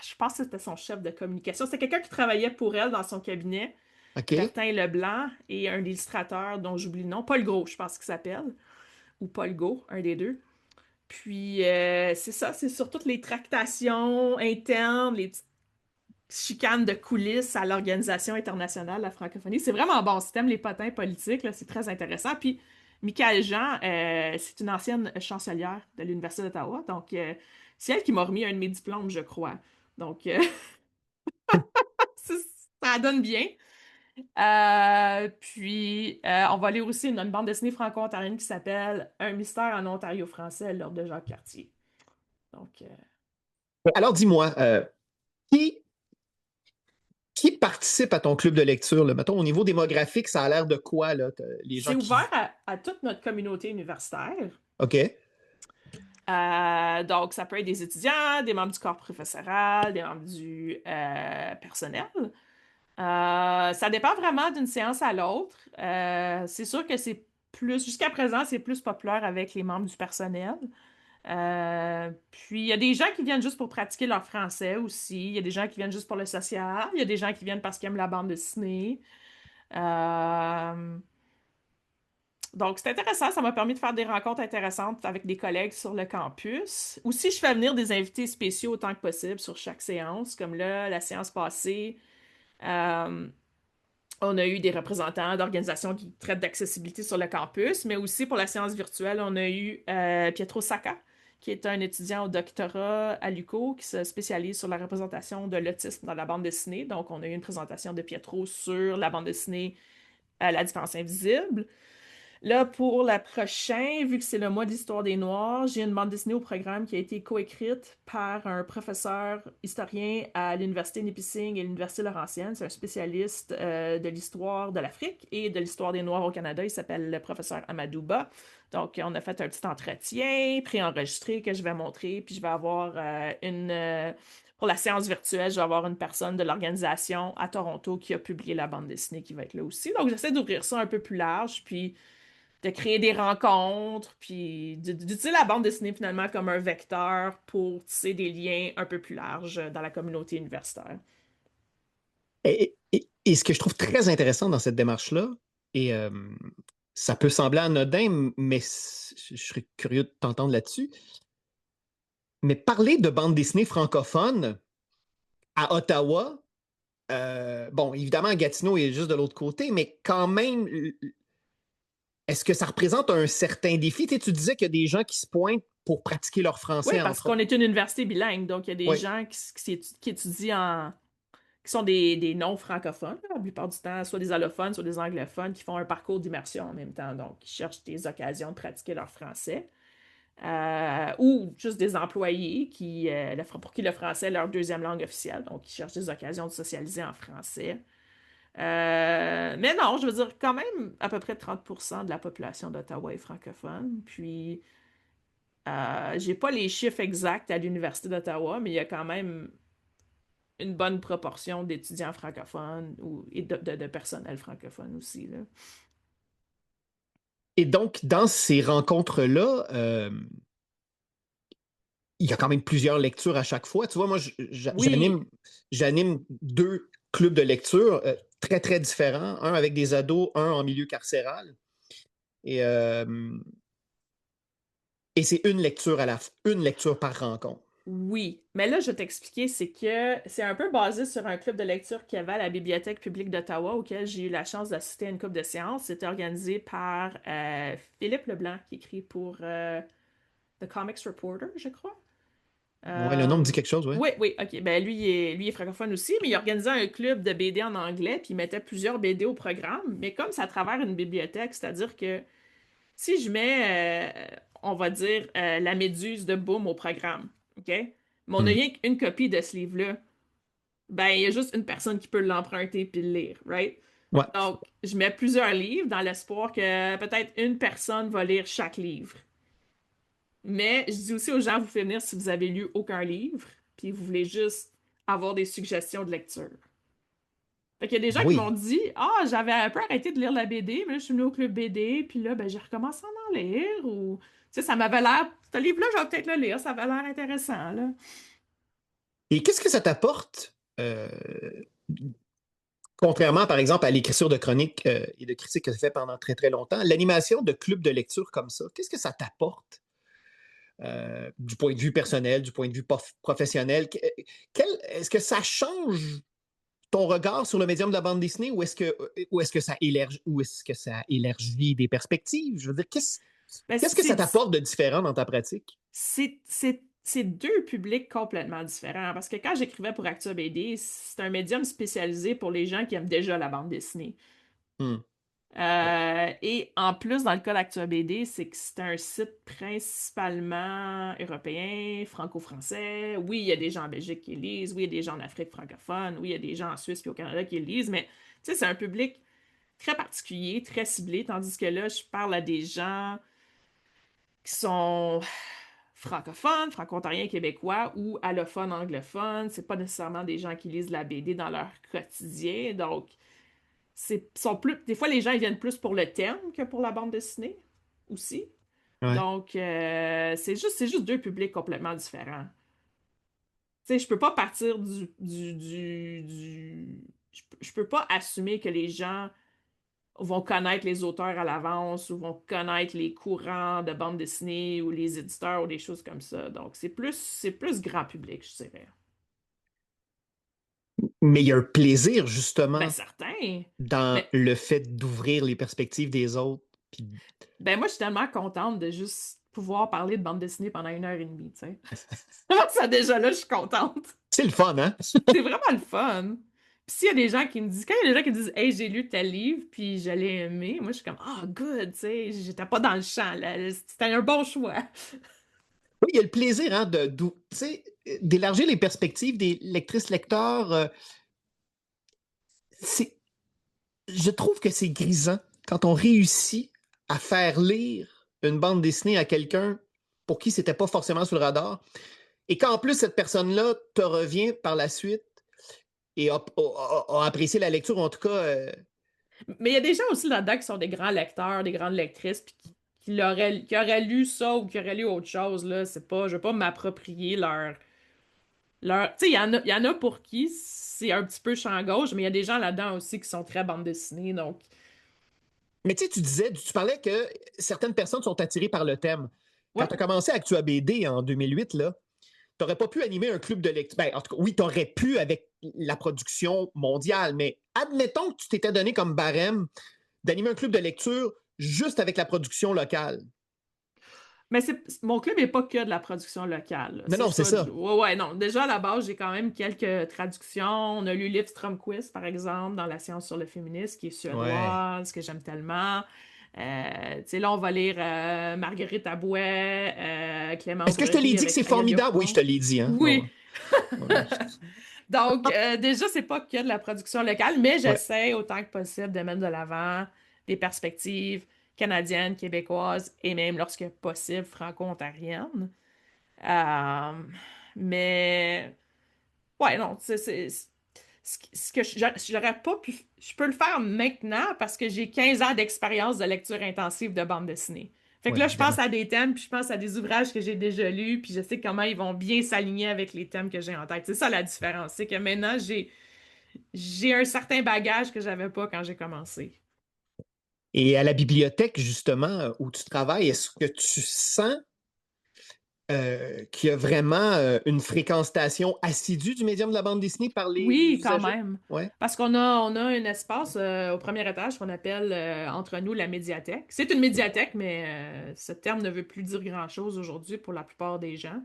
je pense que c'était son chef de communication. C'était quelqu'un qui travaillait pour elle dans son cabinet, OK. Bertin Leblanc, et un illustrateur dont j'oublie le nom, Paul Gros, je pense qu'il s'appelle, ou Paul Go, un des deux. Puis c'est ça, c'est sur toutes les tractations internes, les petites chicanes de coulisses à l'Organisation internationale de la francophonie. C'est vraiment bon. Si t'aimes les potins politiques, là, c'est très intéressant. Puis, Michaëlle Jean, c'est une ancienne chancelière de l'Université d'Ottawa. Donc, c'est elle qui m'a remis un de mes diplômes, je crois. Donc, ça donne bien. Puis, on va lire aussi une bande dessinée franco-ontarienne qui s'appelle Un mystère en Ontario français, l'ordre de Jacques Cartier. Donc, Alors, dis-moi, qui, qui participe à ton club de lecture, là? Mettons, au niveau démographique, ça a l'air de quoi, là? Les gens c'est qui... ouvert à toute notre communauté universitaire. OK. Donc, ça peut être des étudiants, des membres du corps professoral, des membres du personnel. Ça dépend vraiment d'une séance à l'autre. C'est sûr que jusqu'à présent, c'est plus populaire avec les membres du personnel. Puis, il y a des gens qui viennent juste pour pratiquer leur français aussi. Il y a des gens qui viennent juste pour le social. Il y a des gens qui viennent parce qu'ils aiment la bande dessinée. Euh, donc, c'est intéressant. Ça m'a permis de faire des rencontres intéressantes avec des collègues sur le campus. Aussi, je fais venir des invités spéciaux autant que possible sur chaque séance. Comme là, la séance passée, euh, on a eu des représentants d'organisations qui traitent d'accessibilité sur le campus, mais aussi pour la séance virtuelle, on a eu Pietro Sacca, qui est un étudiant au doctorat à l'UQO qui se spécialise sur la représentation de l'autisme dans la bande dessinée. Donc, on a eu une présentation de Pietro sur la bande dessinée La différence invisible. Là, pour la prochaine, vu que c'est le mois d'Histoire des Noirs, j'ai une bande dessinée au programme qui a été coécrite par un professeur historien à l'Université Nipissing et l'Université Laurentienne. C'est un spécialiste de l'histoire de l'Afrique et de l'histoire des Noirs au Canada. Il s'appelle le professeur Amadouba. Donc, on a fait un petit entretien préenregistré que je vais montrer, puis je vais avoir pour la séance virtuelle, je vais avoir une personne de l'organisation à Toronto qui a publié la bande dessinée qui va être là aussi. Donc, j'essaie d'ouvrir ça un peu plus large, puis de créer des rencontres, puis d'utiliser la bande dessinée finalement comme un vecteur pour tisser des liens un peu plus larges dans la communauté universitaire. Et ce que je trouve très intéressant dans cette démarche-là, et ça peut sembler anodin, mais je serais curieux de t'entendre là-dessus, mais parler de bande dessinée francophone à Ottawa, bon, évidemment, Gatineau est juste de l'autre côté, mais quand même, est-ce que ça représente un certain défi? Tu sais, tu disais qu'il y a des gens qui se pointent pour pratiquer leur Oui, français, parce entre qu'on autres. est une université bilingue, donc il y a des Oui. gens qui étudient qui sont des non-francophones, la plupart du temps, soit des allophones, soit des anglophones, qui font un parcours d'immersion en même temps, donc qui cherchent des occasions de pratiquer leur français. Ou juste des employés pour qui le français est leur deuxième langue officielle, donc qui cherchent des occasions de socialiser en français. Mais non, je veux dire, quand même, à peu près 30% de la population d'Ottawa est francophone. Puis, j'ai pas les chiffres exacts à l'Université d'Ottawa, mais il y a quand même une bonne proportion d'étudiants francophones et de personnel francophone aussi, là. Et donc, dans ces rencontres-là, il y a quand même plusieurs lectures à chaque fois. Tu vois, moi, Oui, j'anime deux clubs de lecture très, très différents, un avec des ados, un en milieu carcéral. Et, euh, et c'est une lecture par rencontre. oui. Mais là, je vais t'expliquer, c'est que c'est un peu basé sur un club de lecture qu'il y avait à la Bibliothèque publique d'Ottawa, auquel j'ai eu la chance d'assister à une couple de séances. C'était organisé par Philippe Leblanc, qui écrit pour The Comics Reporter, je crois. Ouais, le nom me dit Euh, quelque chose, ouais. oui, oui, ok. Ben lui est francophone aussi, mais il organisait un club de BD en anglais, puis il mettait plusieurs BD au programme. Mais comme c'est à travers une bibliothèque, c'est-à-dire que si je mets, on va dire, La Méduse de Boom au programme, ok? Mais on n'a Hmm. rien qu'une copie de ce livre-là. Ben, il y a juste une personne qui peut l'emprunter puis le lire, right? Ouais. Donc, je mets plusieurs livres dans l'espoir que peut-être une personne va lire chaque livre. Mais je dis aussi aux gens, vous pouvez venir si vous avez lu aucun livre, puis vous voulez juste avoir des suggestions de lecture. Fait qu'il y a des Ben gens qui m'ont oui. dit, ah, j'avais un peu arrêté de lire la BD, mais là, je suis venue au club BD, puis là, ben, j'ai recommencé à en lire, ou, tu sais, ça m'avait l'air, ce livre-là, je vais peut-être le lire, ça avait l'air intéressant, là. Et qu'est-ce que ça t'apporte, contrairement, par exemple, à l'écriture de chroniques et de critiques que tu fait pendant très, très longtemps, l'animation de clubs de lecture comme ça, qu'est-ce que ça t'apporte du point de vue personnel, du point de vue professionnel? Est-ce que ça change ton regard sur le médium de la bande dessinée ou est-ce que ça élargit des perspectives? Je veux dire, Ben, qu'est-ce que ça t'apporte de différent dans ta pratique? c'est deux publics complètement différents, parce que quand j'écrivais pour Actua BD, c'est un médium spécialisé pour les gens qui aiment déjà la bande dessinée. Hmm. Ouais. Et en plus, dans le cas d'Actua BD, c'est que c'est un site principalement européen, franco-français. Oui, il y a des gens en Belgique qui le lisent. Oui, il y a des gens en Afrique francophone. Oui, il y a des gens en Suisse et au Canada qui le lisent. Mais tu sais, c'est un public très particulier, très ciblé. Tandis que là, je parle à des gens qui sont francophones, franco-ontariens, québécois ou allophones, anglophones. C'est pas nécessairement des gens qui lisent la BD dans leur quotidien. Donc, des fois, les gens ils viennent plus pour le thème que pour la bande dessinée aussi. Ouais. Donc, c'est juste deux publics complètement différents. Tu sais, je peux pas partir je peux pas assumer que les gens vont connaître les auteurs à l'avance ou vont connaître les courants de bande dessinée ou les éditeurs ou des choses comme ça. Donc, c'est plus grand public, je dirais. Mais il y a un plaisir, Ben, justement, certain. dans Mais le fait d'ouvrir les perspectives des autres. Puis Ben moi, je suis tellement contente de juste pouvoir parler de bande dessinée pendant 1 heure et demie, tu sais. Ça, déjà là, je suis contente. c'est le fun, hein? C'est vraiment le fun. Puis s'il y a des gens qui me disent, quand il y a des gens qui me disent, hey, j'ai lu tel livre, puis je l'ai aimé, moi, je suis comme, ah, good, tu sais, j'étais pas dans le champ, là. C'était un bon choix. Oui, il y a le plaisir, hein, tu sais, d'élargir les perspectives des lectrices-lecteurs. C'est, je trouve que c'est grisant quand on réussit à faire lire une bande dessinée à quelqu'un pour qui c'était pas forcément sur le radar, et qu'en plus, cette personne-là te revient par la suite et a apprécié la lecture, en tout cas. Mais il y a des gens aussi là-dedans qui sont des grands lecteurs, des grandes lectrices, puis qui auraient lu ça ou qui auraient lu autre chose, là. C'est pas, je veux pas m'approprier tu sais, il y en a pour qui c'est un petit peu champ gauche, mais il y a des gens là-dedans aussi qui sont très bande dessinée, donc, Mais tu sais, tu parlais que certaines personnes sont attirées par le thème. Quand ouais. tu as commencé Actua BD en 2008, là, n'aurais pas pu animer un club de lecture. Ben, en tout cas, oui, tu aurais pu avec la production mondiale, mais admettons que tu t'étais donné comme barème d'animer un club de lecture juste avec la production locale. Mais mon club n'est pas que de la production locale, là. Non, non, c'est ça. Ouais, ouais, non. Déjà, à la base, j'ai quand même quelques traductions. On a lu Liv Strömquist, par exemple, dans La science sur le féminisme, qui est Ouais. suédoise, que j'aime tellement. Tu sais, là, on va lire Marguerite Abouet, Est-ce Clémence que je te l'ai Gregy dit que avec c'est Aya formidable? Oui, je Dupont. te l'ai dit, hein. Ouais, Oui. ouais. Donc, déjà, c'est pas que de la production locale, mais Ouais. j'essaie autant que possible de mettre de l'avant des perspectives canadiennes, québécoises et même, lorsque possible, franco-ontariennes. Euh, mais, ouais, non, ce que j'aurais pas pu. Je peux le faire maintenant parce que j'ai 15 ans d'expérience de lecture intensive de bande dessinée. Fait que Ouais, là, je pense évidemment. à des thèmes, puis je pense à des ouvrages que j'ai déjà lus, puis je sais comment ils vont bien s'aligner avec les thèmes que j'ai en tête. C'est ça la différence. C'est que maintenant, j'ai un certain bagage que j'avais pas quand j'ai commencé. Et à la bibliothèque, justement, où tu travailles, est-ce que tu sens qu'il y a vraiment une fréquentation assidue du médium de la bande dessinée par les Oui, quand usagers? même. Ouais. Parce qu'on a un espace au premier étage qu'on appelle entre nous la médiathèque. C'est une médiathèque, mais ce terme ne veut plus dire grand-chose aujourd'hui pour la plupart des gens.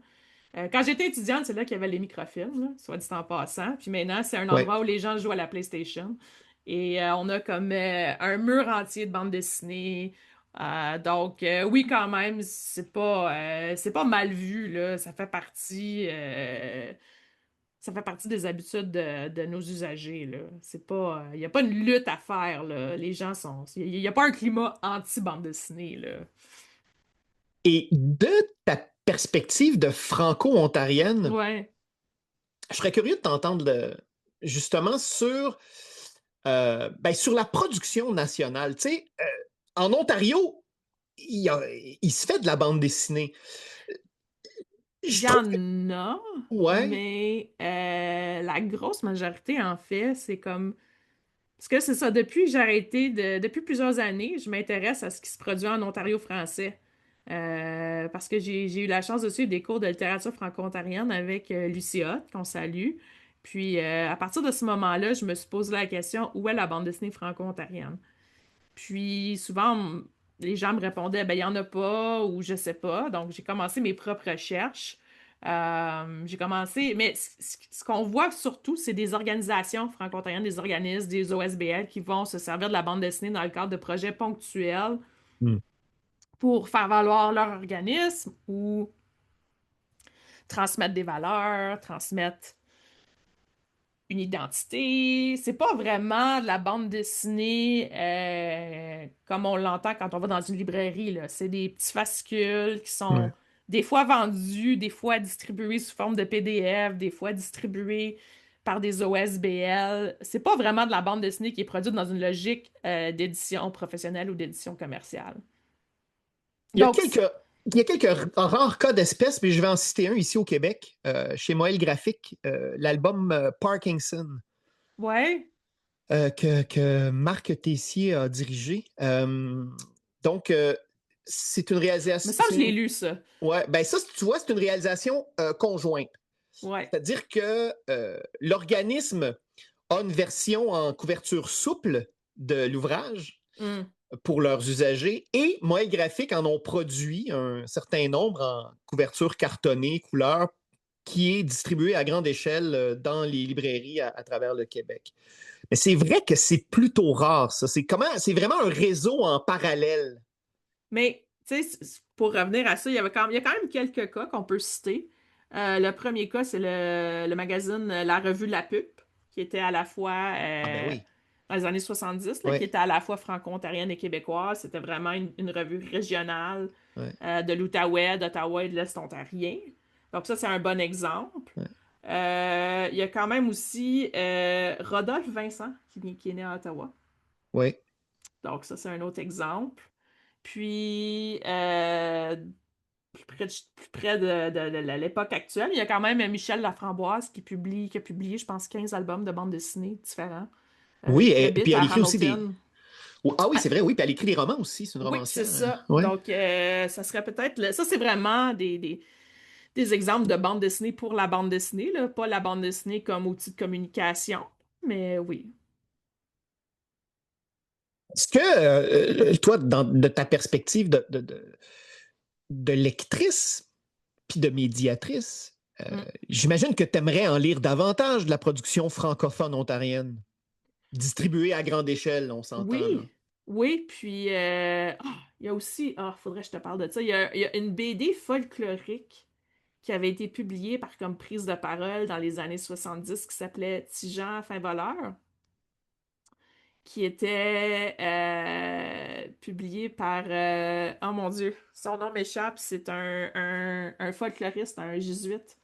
Quand j'étais étudiante, c'est là qu'il y avait les microfilms, là, soit dit en passant. Puis maintenant, c'est un Ouais. endroit où les gens jouent à la PlayStation. Et on a comme un mur entier de bandes dessinées. Donc, oui, quand même, c'est pas mal vu, là. Ça fait partie des habitudes de nos usagers, là. C'est pas, il n'y a pas une lutte à faire, là. Les gens sont, il n'y a pas un climat anti-bande dessinée, là. Et de ta perspective de franco-ontarienne, Ouais. je serais curieux de t'entendre justement ben, sur la production nationale. Tu sais, en Ontario, il se fait de la bande dessinée. Il Je y trouve que, en a, ouais, mais la grosse majorité, en fait, c'est comme. Parce que c'est ça, depuis que j'ai arrêté, depuis plusieurs années, je m'intéresse à ce qui se produit en Ontario français. Parce que j'ai eu la chance de suivre des cours de littérature franco-ontarienne avec Lucie Hott, qu'on salue. Puis à partir de ce moment-là, je me suis posé la question, où est la bande dessinée franco-ontarienne? Puis souvent, les gens me répondaient, ben, il n'y en a pas ou je sais pas. Donc, j'ai commencé mes propres recherches. J'ai commencé, mais ce qu'on voit surtout, c'est des organisations franco-ontariennes, des organismes, des OSBL qui vont se servir de la bande dessinée dans le cadre de projets ponctuels hmm, pour faire valoir leur organisme ou transmettre des valeurs, transmettre une identité. C'est pas vraiment de la bande dessinée comme on l'entend quand on va dans une librairie, là. C'est des petits fascicules qui sont ouais. des fois vendus, des fois distribués sous forme de PDF, des fois distribués par des OSBL. C'est pas vraiment de la bande dessinée qui est produite dans une logique d'édition professionnelle ou d'édition commerciale. Il y a Donc, quelques, il y a quelques rares cas d'espèces, mais je vais en citer un ici au Québec, chez Moël Graphique, l'album Parkinson, ouais. que Marc Tessier a dirigé. Donc, c'est une Me réalisation. semble que je l'ai lu, ça. Ouais, ben ça, tu vois, c'est une réalisation conjointe. Ouais. C'est-à-dire que l'organisme a une version en couverture souple de l'ouvrage Hmm. pour leurs usagers et Moël Graphique en ont produit un certain nombre en couverture cartonnée, couleur, qui est distribué à grande échelle dans les librairies à travers le Québec. Mais c'est vrai que c'est plutôt rare, ça. C'est vraiment un réseau en parallèle. Mais, tu sais, pour revenir à ça, il y a quand même quelques cas qu'on peut citer. Le premier cas, c'est le magazine La Revue La Pup, qui était à la fois, Ah ben oui, dans les années 70, là, qui ouais, était à la fois franco-ontarienne et québécoise. C'était vraiment une revue régionale ouais, de l'Outaouais, d'Ottawa et de l'Est ontarien. Donc ça, c'est un bon exemple. ouais, Il y a quand même aussi Rodolphe Vincent, qui est né à Ottawa. ouais. Donc ça, c'est un autre exemple. Puis, plus près de l'époque actuelle, il y a quand même Michel Laframboise qui a publié, je pense, 15 albums de bande dessinée différents, Oui, qui et puis habite elle à écrit aussi des. Hamilton. Ah oui, Ah, c'est vrai, oui, puis elle écrit des romans aussi, c'est une oui, c'est romancière. ça. Ouais. Donc, ça serait peut-être. Ça, c'est vraiment des exemples de bande dessinée pour la bande dessinée, là, pas la bande dessinée comme outil de communication, mais oui. Est-ce que, toi, de ta perspective de lectrice puis de médiatrice, Mm. j'imagine que tu aimerais en lire davantage de la production francophone ontarienne, distribuée à grande échelle, on s'entend, là. Oui, oui, puis il y a aussi, faudrait que je te parle de ça, il y a une BD folklorique qui avait été publiée par comme prise de parole dans les années 70 qui s'appelait Tijan fin voleur, qui était publié par, oh mon Dieu, son nom m'échappe, c'est un folkloriste, un jésuite,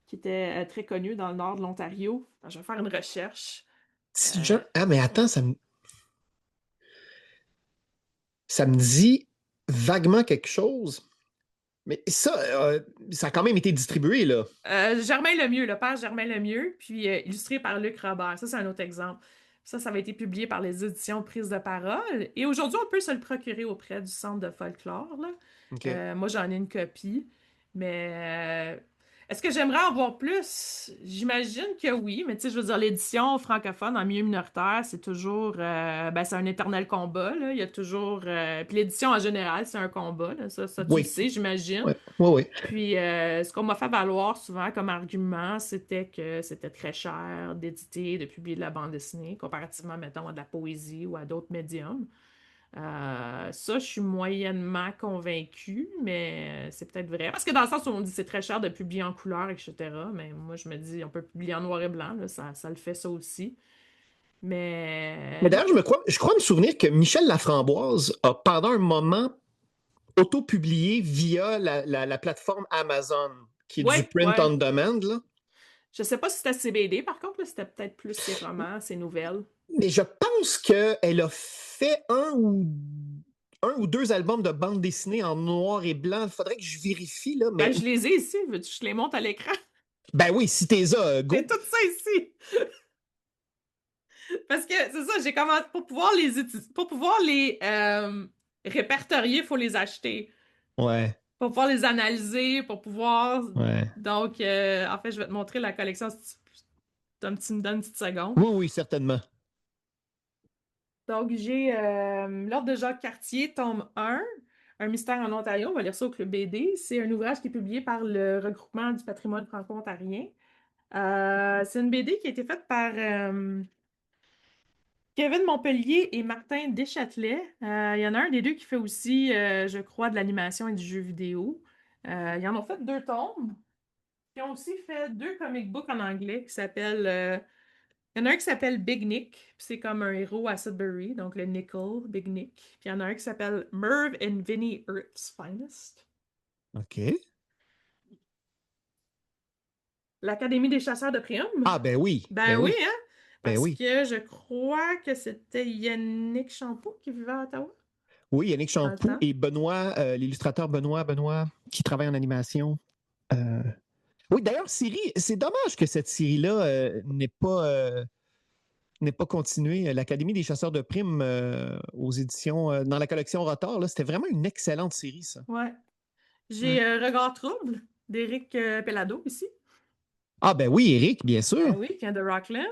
qui était très connu dans le nord de l'Ontario. Attends, je vais faire une recherche. Si Euh, Jean... Ah, mais attends, ça me dit vaguement quelque chose. Mais ça a quand même été distribué, là. Germain Lemieux, le père Germain Lemieux, puis illustré par Luc Robert. Ça, c'est un autre exemple. Ça avait été publié par les éditions Prise de parole. Et aujourd'hui, on peut se le procurer auprès du Centre de folklore, là. OK. Moi, j'en ai une copie. Mais est-ce que j'aimerais en voir plus? J'imagine que oui, mais tu sais, je veux dire, l'édition francophone en milieu minoritaire, c'est toujours, ben, c'est un éternel combat, là. Il y a toujours, puis l'édition en général, c'est un combat, là. Ça tu le Oui. sais, j'imagine. Oui, oui, oui. Puis, ce qu'on m'a fait valoir souvent comme argument, c'était que c'était très cher d'éditer, de publier de la bande dessinée, comparativement, mettons, à de la poésie ou à d'autres médiums. Ça, je suis moyennement convaincue, mais c'est peut-être vrai. Parce que dans le sens où on dit c'est très cher de publier en couleur, etc. Mais moi, je me dis, on peut publier en noir et blanc, là, ça le fait ça aussi. Mais Mais d'ailleurs, je crois me souvenir que Michel Laframboise a, pendant un moment, auto-publié via la plateforme Amazon, qui est du ouais, print ouais. on demand, là. Je sais pas si c'était CBD, par contre, là, c'était peut-être plus ses romans, ses nouvelles. Mais je pense qu'elle a fait un ou deux albums de bande dessinée en noir et blanc. Il faudrait que je vérifie, là, Ben, mais je les ai ici, veux-tu que je les monte à l'écran? ben oui, si t'es ça, J'ai go. tout ça ici. Parce que c'est ça, j'ai commencé pour pouvoir les répertorier, il faut les acheter. Ouais, Pour pouvoir les analyser, pour pouvoir. ouais. Donc, en fait, je vais te montrer la collection si tu me donnes une petite seconde. Oui, oui, certainement. Donc, j'ai L'Ordre de Jacques Cartier, tome 1, Un mystère en Ontario. On va lire ça au Club BD. C'est un ouvrage qui est publié par le Regroupement du patrimoine franco-ontarien. C'est une BD qui a été faite par Kevin Montpellier et Martin Deschâtelet. Il y en a un des deux qui fait aussi, je crois, de l'animation et du jeu vidéo. Ils en ont fait 2 tomes. Ils ont aussi fait 2 comic books en anglais qui s'appellent. Il y en a un qui s'appelle Big Nick, puis c'est comme un héros à Sudbury, donc le Nickel, Big Nick. Puis il y en a un qui s'appelle Merv and Vinnie Earth's Finest. OK. L'Académie des chasseurs de primes. Ah, ben oui, Ben ben oui, oui, hein? ben Parce oui. que je crois que c'était Yannick Champeau qui vivait à Ottawa Oui, Yannick dans le Champoux temps. et Benoît, l'illustrateur Benoît, qui travaille en animation. Euh, Oui, d'ailleurs, série, c'est dommage que cette série-là n'ait pas continué. L'Académie des chasseurs de primes aux éditions, dans la collection Rotor, là, c'était vraiment une excellente série, ça. Ouais. Ouais. J'ai Regard trouble d'Éric Pellado ici. Ah, ben oui, Eric, bien Ben sûr. oui, qui vient de Rockland.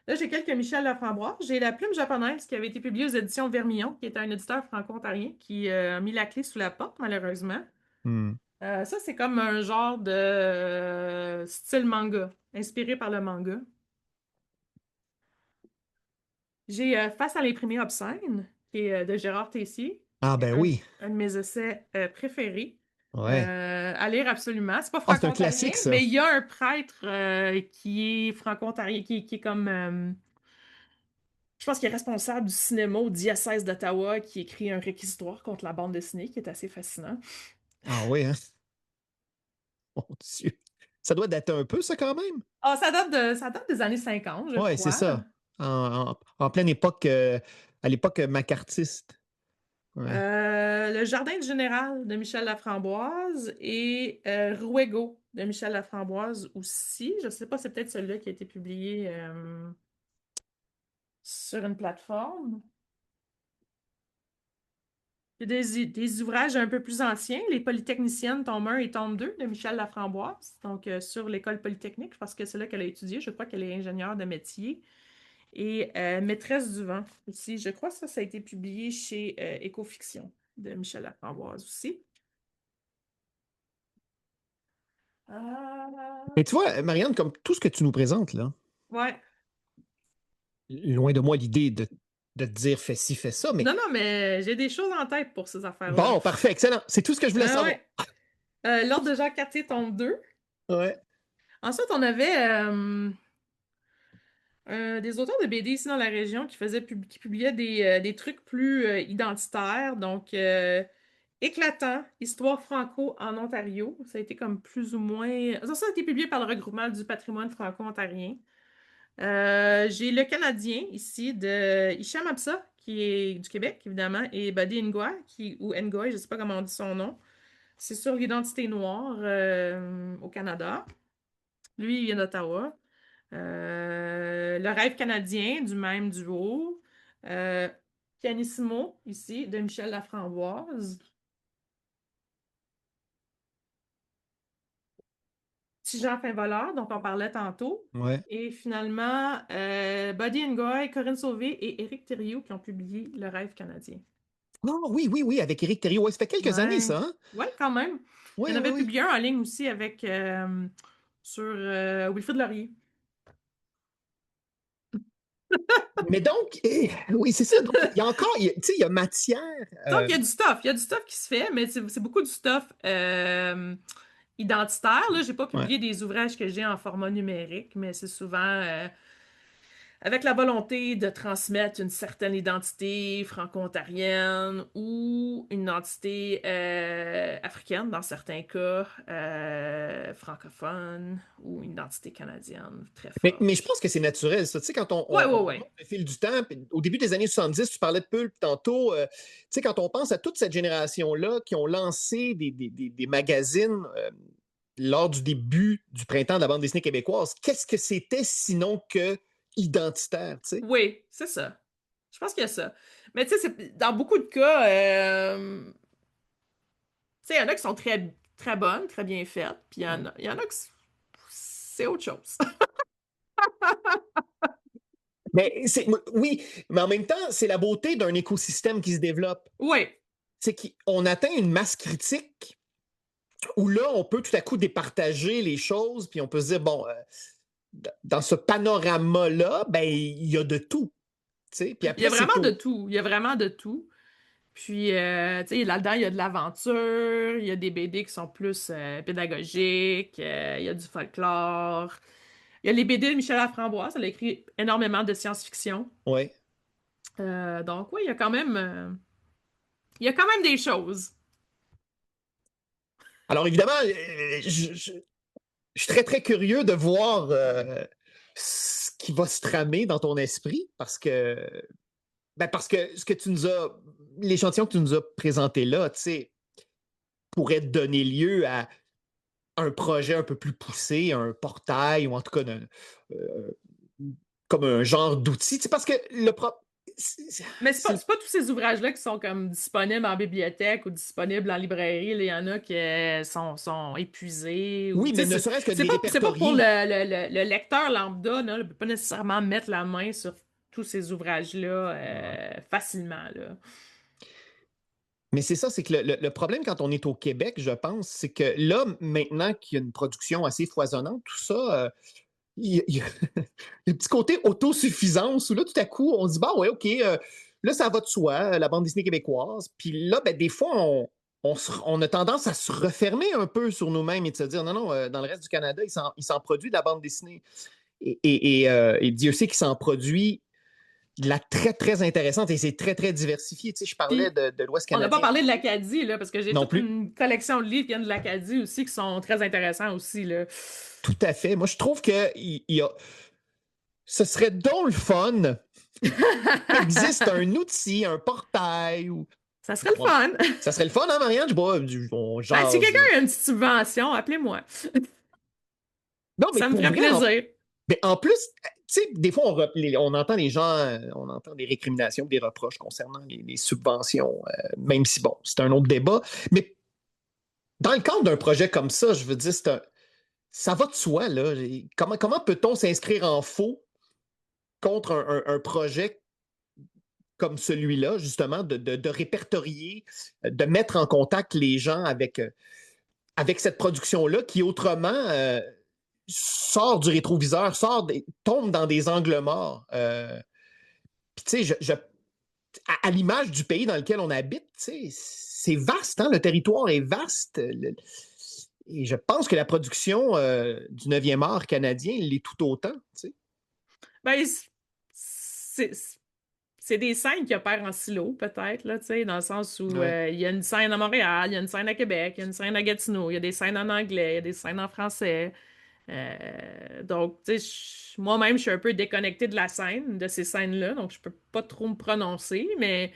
Là, j'ai quelques Michel Laframboise. J'ai La Plume japonaise qui avait été publiée aux éditions Vermillon, qui est un éditeur franco-ontarien qui a mis la clé sous la porte, malheureusement. Hmm. Ça, c'est comme un genre de style manga, inspiré par le manga. J'ai Face à l'imprimé obscène, qui est de Gérard Tessier, Ah, qui est ben oui. un de mes essais préférés. Ouais. À lire absolument. C'est pas Ah, c'est un franco-ontarien, classique, ça. mais il y a un prêtre qui est franco-ontarien, qui est comme. Je pense qu'il est responsable du cinéma au diocèse d'Ottawa, qui écrit un réquisitoire contre la bande dessinée, qui est assez fascinant. Ah oui, hein? Mon Dieu. Ça doit dater un peu, ça, quand même. Ah, ça date des années 50, je Ouais, c'est crois. ça. En pleine époque, à l'époque macartiste. Ouais. Le Jardin du Général de Michel Laframboise et Rouego de Michel Laframboise aussi. Je sais pas, c'est peut-être celui-là qui a été publié sur une plateforme. Il y a des ouvrages un peu plus anciens, Les Polytechniciennes, tome 1 et tome 2 de Michel Laframboise, donc sur l'école polytechnique, parce que c'est là qu'elle a étudié. Je crois qu'elle est ingénieure de métier. Et Maîtresse du vent aussi. Je crois que ça a été publié chez Écofiction de Michel Laframboise aussi. Mais tu vois, Marianne, comme tout ce que tu nous présentes, là, Ouais. loin de moi l'idée de te dire fais ci, fais ça, mais Non, non, mais j'ai des choses en tête pour ces affaires-là. bon, parfait, excellent. C'est tout ce que je voulais savoir. Ouais. L'Ordre de Jacques Cartier, tome 2. Ouais. Ensuite, on avait des auteurs de BD ici dans la région qui publiaient des trucs plus identitaires. Donc, Éclatant, Histoire franco en Ontario. Ça a été comme plus ou moins. Ça a été publié par le regroupement du patrimoine franco-ontarien. J'ai Le Canadien ici de Hicham Absa, qui est du Québec, évidemment, et Buddy Ngoy, ou Ngoy, je ne sais pas comment on dit son nom. C'est sur l'identité noire au Canada. Lui, il vient d'Ottawa. Le rêve canadien du même duo. Euh, Pianissimo, ici, de Michel Laframboise. Petit Jean fin voleur, dont on parlait tantôt. Ouais. Et finalement, Buddy Ngoy, Corinne Sauvé et Éric Thériault qui ont publié Le rêve canadien. Non, oui, oui, oui, avec Éric Thériault. Ouais, ça fait quelques années, Ouais. ça, hein? Ouais, quand même. Il y Oui, en oui, avait oui. publié un en ligne aussi avec sur Wilfrid Laurier. Mais donc, oui, c'est ça. Donc, il y a encore, tu sais, il y a matière. Donc, il y a du stuff. Il y a du stuff qui se fait, mais c'est beaucoup du stuff identitaire. Là, j'ai pas Ouais. publié des ouvrages que j'ai en format numérique, mais c'est souvent avec la volonté de transmettre une certaine identité franco-ontarienne ou une identité africaine, dans certains cas, francophone, ou une identité canadienne très forte. Mais je pense que c'est naturel, ça. Tu sais, quand Ouais, ouais, on ouais. remonte le fil du temps, puis au début des années 70, tu parlais de Pulp tantôt, tu sais, quand on pense à toute cette génération-là qui ont lancé des magazines lors du début du printemps de la bande dessinée québécoise, qu'est-ce que c'était sinon que identitaire, tu sais? Oui, c'est ça. Je pense qu'il y a ça. Mais tu sais, dans beaucoup de cas, tu sais, il y en a qui sont très, très bonnes, très bien faites, puis il y en a que c'est autre chose. Mais oui, mais en même temps, c'est la beauté d'un écosystème qui se développe. Oui, C'est qu'on atteint une masse critique où là, on peut tout à coup départager les choses, puis on peut se dire, bon, dans ce panorama-là, ben, il y a de tout. Puis il y a après, c'est vraiment de tout. tout. Il y a vraiment de tout. Puis, tu sais, là-dedans, il y a de l'aventure, il y a des BD qui sont plus pédagogiques, il y a du folklore. Il y a les BD de Michel Laframboise, elle a écrit énormément de science-fiction. Ouais. Donc, oui, il y a quand même des choses. Alors, évidemment, je suis très, très curieux de voir ce qui va se tramer dans ton esprit parce que ce que tu nous as, l'échantillon que tu nous as présenté là, tu sais, pourrait donner lieu à un projet un peu plus poussé, un portail, ou en tout cas euh, comme un genre d'outil. Parce que le propre. Mais c'est pas tous ces ouvrages-là qui sont comme disponibles en bibliothèque ou disponibles en librairie. Là. Il y en a qui sont épuisés. Ou, Oui, tu mais sais, ne serait-ce que de c'est les c'est pas pour répertorier. le lecteur lambda. Là, il peut pas nécessairement mettre la main sur tous ces ouvrages-là facilement. Là. Mais c'est ça, c'est que le problème quand on est au Québec, je pense, c'est que là, maintenant qu'il y a une production assez foisonnante, tout ça, il y a le petit côté autosuffisance où là, tout à coup, on se dit, bah ouais, OK, là, ça va de soi, la bande dessinée québécoise. Puis là, ben, des fois, on a tendance à se refermer un peu sur nous-mêmes et de se dire, non, non, dans le reste du Canada, il s'en produit de la bande dessinée. Et Dieu sait qu'il s'en produit de la très, très intéressante et c'est très, très diversifié. Tu sais, je parlais Puis, de l'Ouest on n'a pas canadien parlé de l'Acadie, là, parce que j'ai non toute plus. une collection de livres qui viennent de l'Acadie aussi qui sont très intéressants aussi. Là. Tout à fait. Moi, je trouve que ce serait donc le fun qu'il existe un outil, un portail ou. Ça serait le fun. Ça serait le fun, hein, Marianne? On Ben, si jase. quelqu'un a une petite subvention, appelez-moi. Non, mais Ça me pour ferait vrai, plaisir. mais en plus, sais, des fois, on entend les gens, on entend des récriminations, des reproches concernant les subventions, même si, bon, c'est un autre débat. Mais dans le cadre d'un projet comme ça, je veux dire, ça va de soi, là. Comment peut-on s'inscrire en faux contre un projet comme celui-là, justement, de répertorier, de mettre en contact les gens avec cette production-là qui, autrement, sort du rétroviseur, tombe dans des angles morts. Puis, tu sais, à l'image du pays dans lequel on habite, c'est vaste, hein? Le territoire est vaste. Et je pense que la production du 9e art canadien l'est tout autant. Tu sais. Ben, c'est c'est des scènes qui opèrent en silo, peut-être, là, tu sais, dans le sens où Ouais. il y a une scène à Montréal, il y a une scène à Québec, il y a une scène à Gatineau, il y a des scènes en anglais, il y a des scènes en français. Donc, tu sais, moi-même, je suis un peu déconnectée de la scène, de ces scènes-là, donc je peux pas trop me prononcer, mais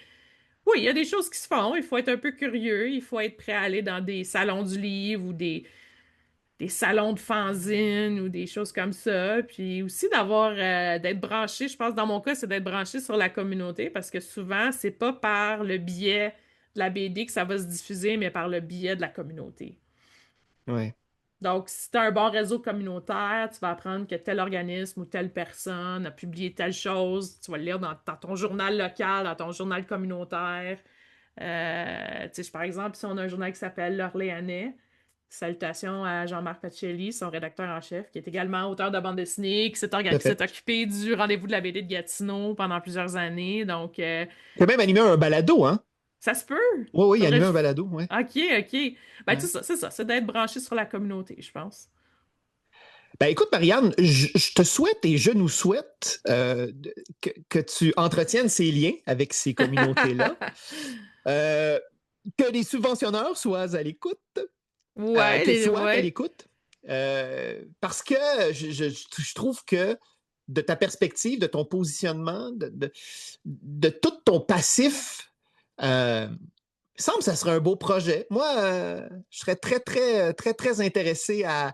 oui, il y a des choses qui se font, il faut être un peu curieux, il faut être prêt à aller dans des salons du livre ou des salons de fanzine ou des choses comme ça. Puis aussi d'être branché, je pense dans mon cas, c'est d'être branché sur la communauté parce que souvent, c'est pas par le biais de la BD que ça va se diffuser, mais par le biais de la communauté. Ouais. Donc, si tu as un bon réseau communautaire, tu vas apprendre que tel organisme ou telle personne a publié telle chose. Tu vas le lire dans ton journal local, dans ton journal communautaire. Tu sais, par exemple, si on a un journal qui s'appelle L'Orléanais, salutations à Jean-Marc Pacelli, son rédacteur en chef, qui est également auteur de bande dessinée, Tout à qui s'est fait. occupé du rendez-vous de la BD de Gatineau pendant plusieurs années. Donc, Il a même animé un balado, hein? ça se peut. Oui, oui, il a Faudrait animé que un balado, ouais. OK, OK. Ben, Ouais. c'est ça, c'est d'être branché sur la communauté, je pense. Ben écoute, Marianne, je te souhaite et je nous souhaite que tu entretiennes ces liens avec ces communautés-là, euh, que les subventionneurs soient à l'écoute, Ouais, qu'ils soient à ouais. l'écoute, parce que je trouve que de ta perspective, de ton positionnement, de tout ton passif, il me semble que ça serait un beau projet. Moi, je serais très, très, très, très intéressé à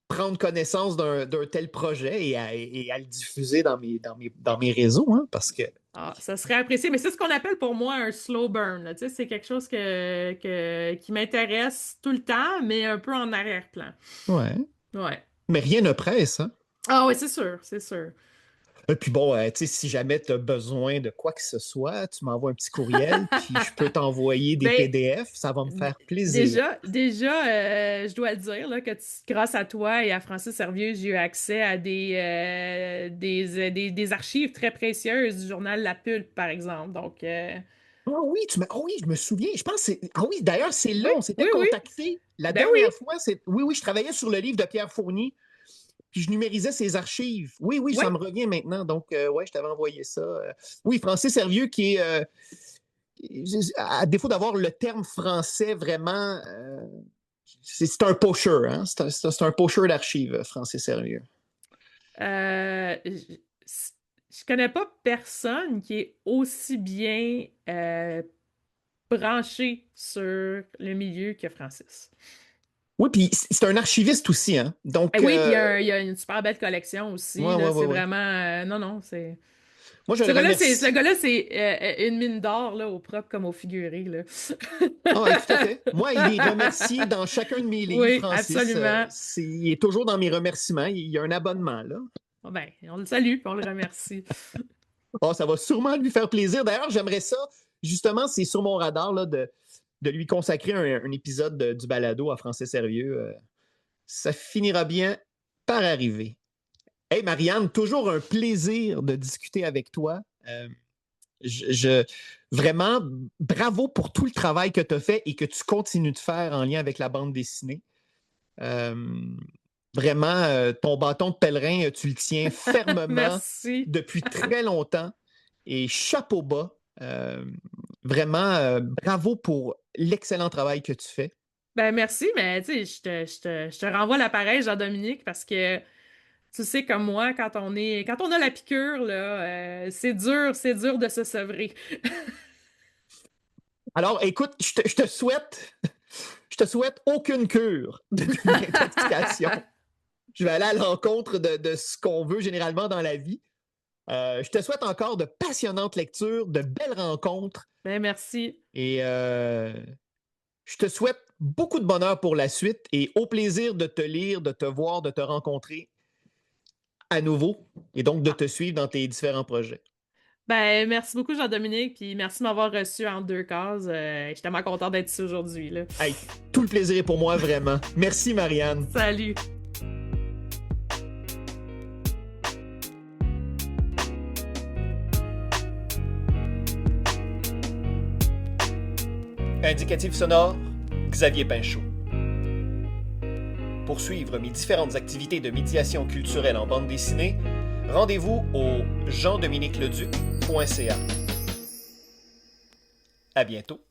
prendre connaissance d'un tel projet et à le diffuser dans mes réseaux, hein, parce que. Ah, ça serait apprécié, mais c'est ce qu'on appelle pour moi un slow burn, là. Tu sais, c'est quelque chose qui m'intéresse tout le temps, mais un peu en arrière-plan. Ouais. Ouais. Mais rien ne presse, hein. Ah oui, c'est sûr, c'est sûr. Et puis bon, tu sais, si jamais tu as besoin de quoi que ce soit, tu m'envoies un petit courriel, puis je peux t'envoyer des Ben, PDF, ça va me faire plaisir. déjà, je dois le dire là, que grâce à toi et à Francis Servieux, j'ai eu accès à des archives très précieuses du journal La Pulpe, par exemple. Donc, Ah oui, je me souviens. Je pense ah oui, d'ailleurs, c'est là, oui, on s'était oui, oui. contacté la Ben oui. dernière fois. Oui, oui, je travaillais sur le livre de Pierre Fournier, puis je numérisais ses archives. Oui, oui, Oui. ça me revient maintenant. Donc, ouais, je t'avais envoyé ça. Oui, Francis Servieux, qui est, à défaut d'avoir le terme français vraiment, c'est un pocheur, hein? C'est un pocheur d'archives, Francis Servieux. Je connais pas personne qui est aussi bien branché sur le milieu que Francis. Oui, puis c'est un archiviste aussi, hein? Et Donc, oui, puis il y a une super belle collection aussi, ouais, là. ouais, ouais, C'est ouais. vraiment... non, non, c'est... Moi, je le Ce remercie. gars-là, c'est une mine d'or, là, au propre comme au figuré, là. Ah, ouais, tout à fait. Moi, il est remercié dans chacun de mes livres, Oui, Francis. absolument. Il est toujours dans mes remerciements. Il y a un abonnement, là. Bon, ben, on le salue, puis on le remercie. Oh, ça va sûrement lui faire plaisir. D'ailleurs, j'aimerais ça, justement, c'est sur mon radar, là, de lui consacrer un épisode du balado à Francis Servieux. Ça finira bien par arriver. Hey, Marianne, toujours un plaisir de discuter avec toi. Je, je- Vraiment, bravo pour tout le travail que tu as fait et que tu continues de faire en lien avec la bande dessinée. Euh, Vraiment, ton bâton de pèlerin, tu le tiens fermement Merci. depuis très longtemps et chapeau bas. Vraiment, bravo pour l'excellent travail que tu fais. Ben, merci, mais tu sais, je te renvoie l'appareil, Jean-Dominique, parce que tu sais, comme moi, quand on a la piqûre, là, c'est dur de se sevrer. Alors, écoute, je te souhaite aucune cure de désintoxication. je vais aller à l'encontre de ce qu'on veut généralement dans la vie. Je te souhaite encore de passionnantes lectures, de belles rencontres. Ben, merci. Et je te souhaite beaucoup de bonheur pour la suite et au plaisir de te lire, de te voir, de te rencontrer à nouveau et donc de te suivre dans tes différents projets. Ben, merci beaucoup, Jean-Dominique, puis merci de m'avoir reçu en 2 cases. J'étais tellement content d'être ici aujourd'hui, là. Hey, tout le plaisir est pour moi, vraiment. Merci, Marianne. Salut! Indicatif sonore, Xavier Pinchot. Pour suivre mes différentes activités de médiation culturelle en bande dessinée, rendez-vous au jean-dominique-leduc.ca. À bientôt.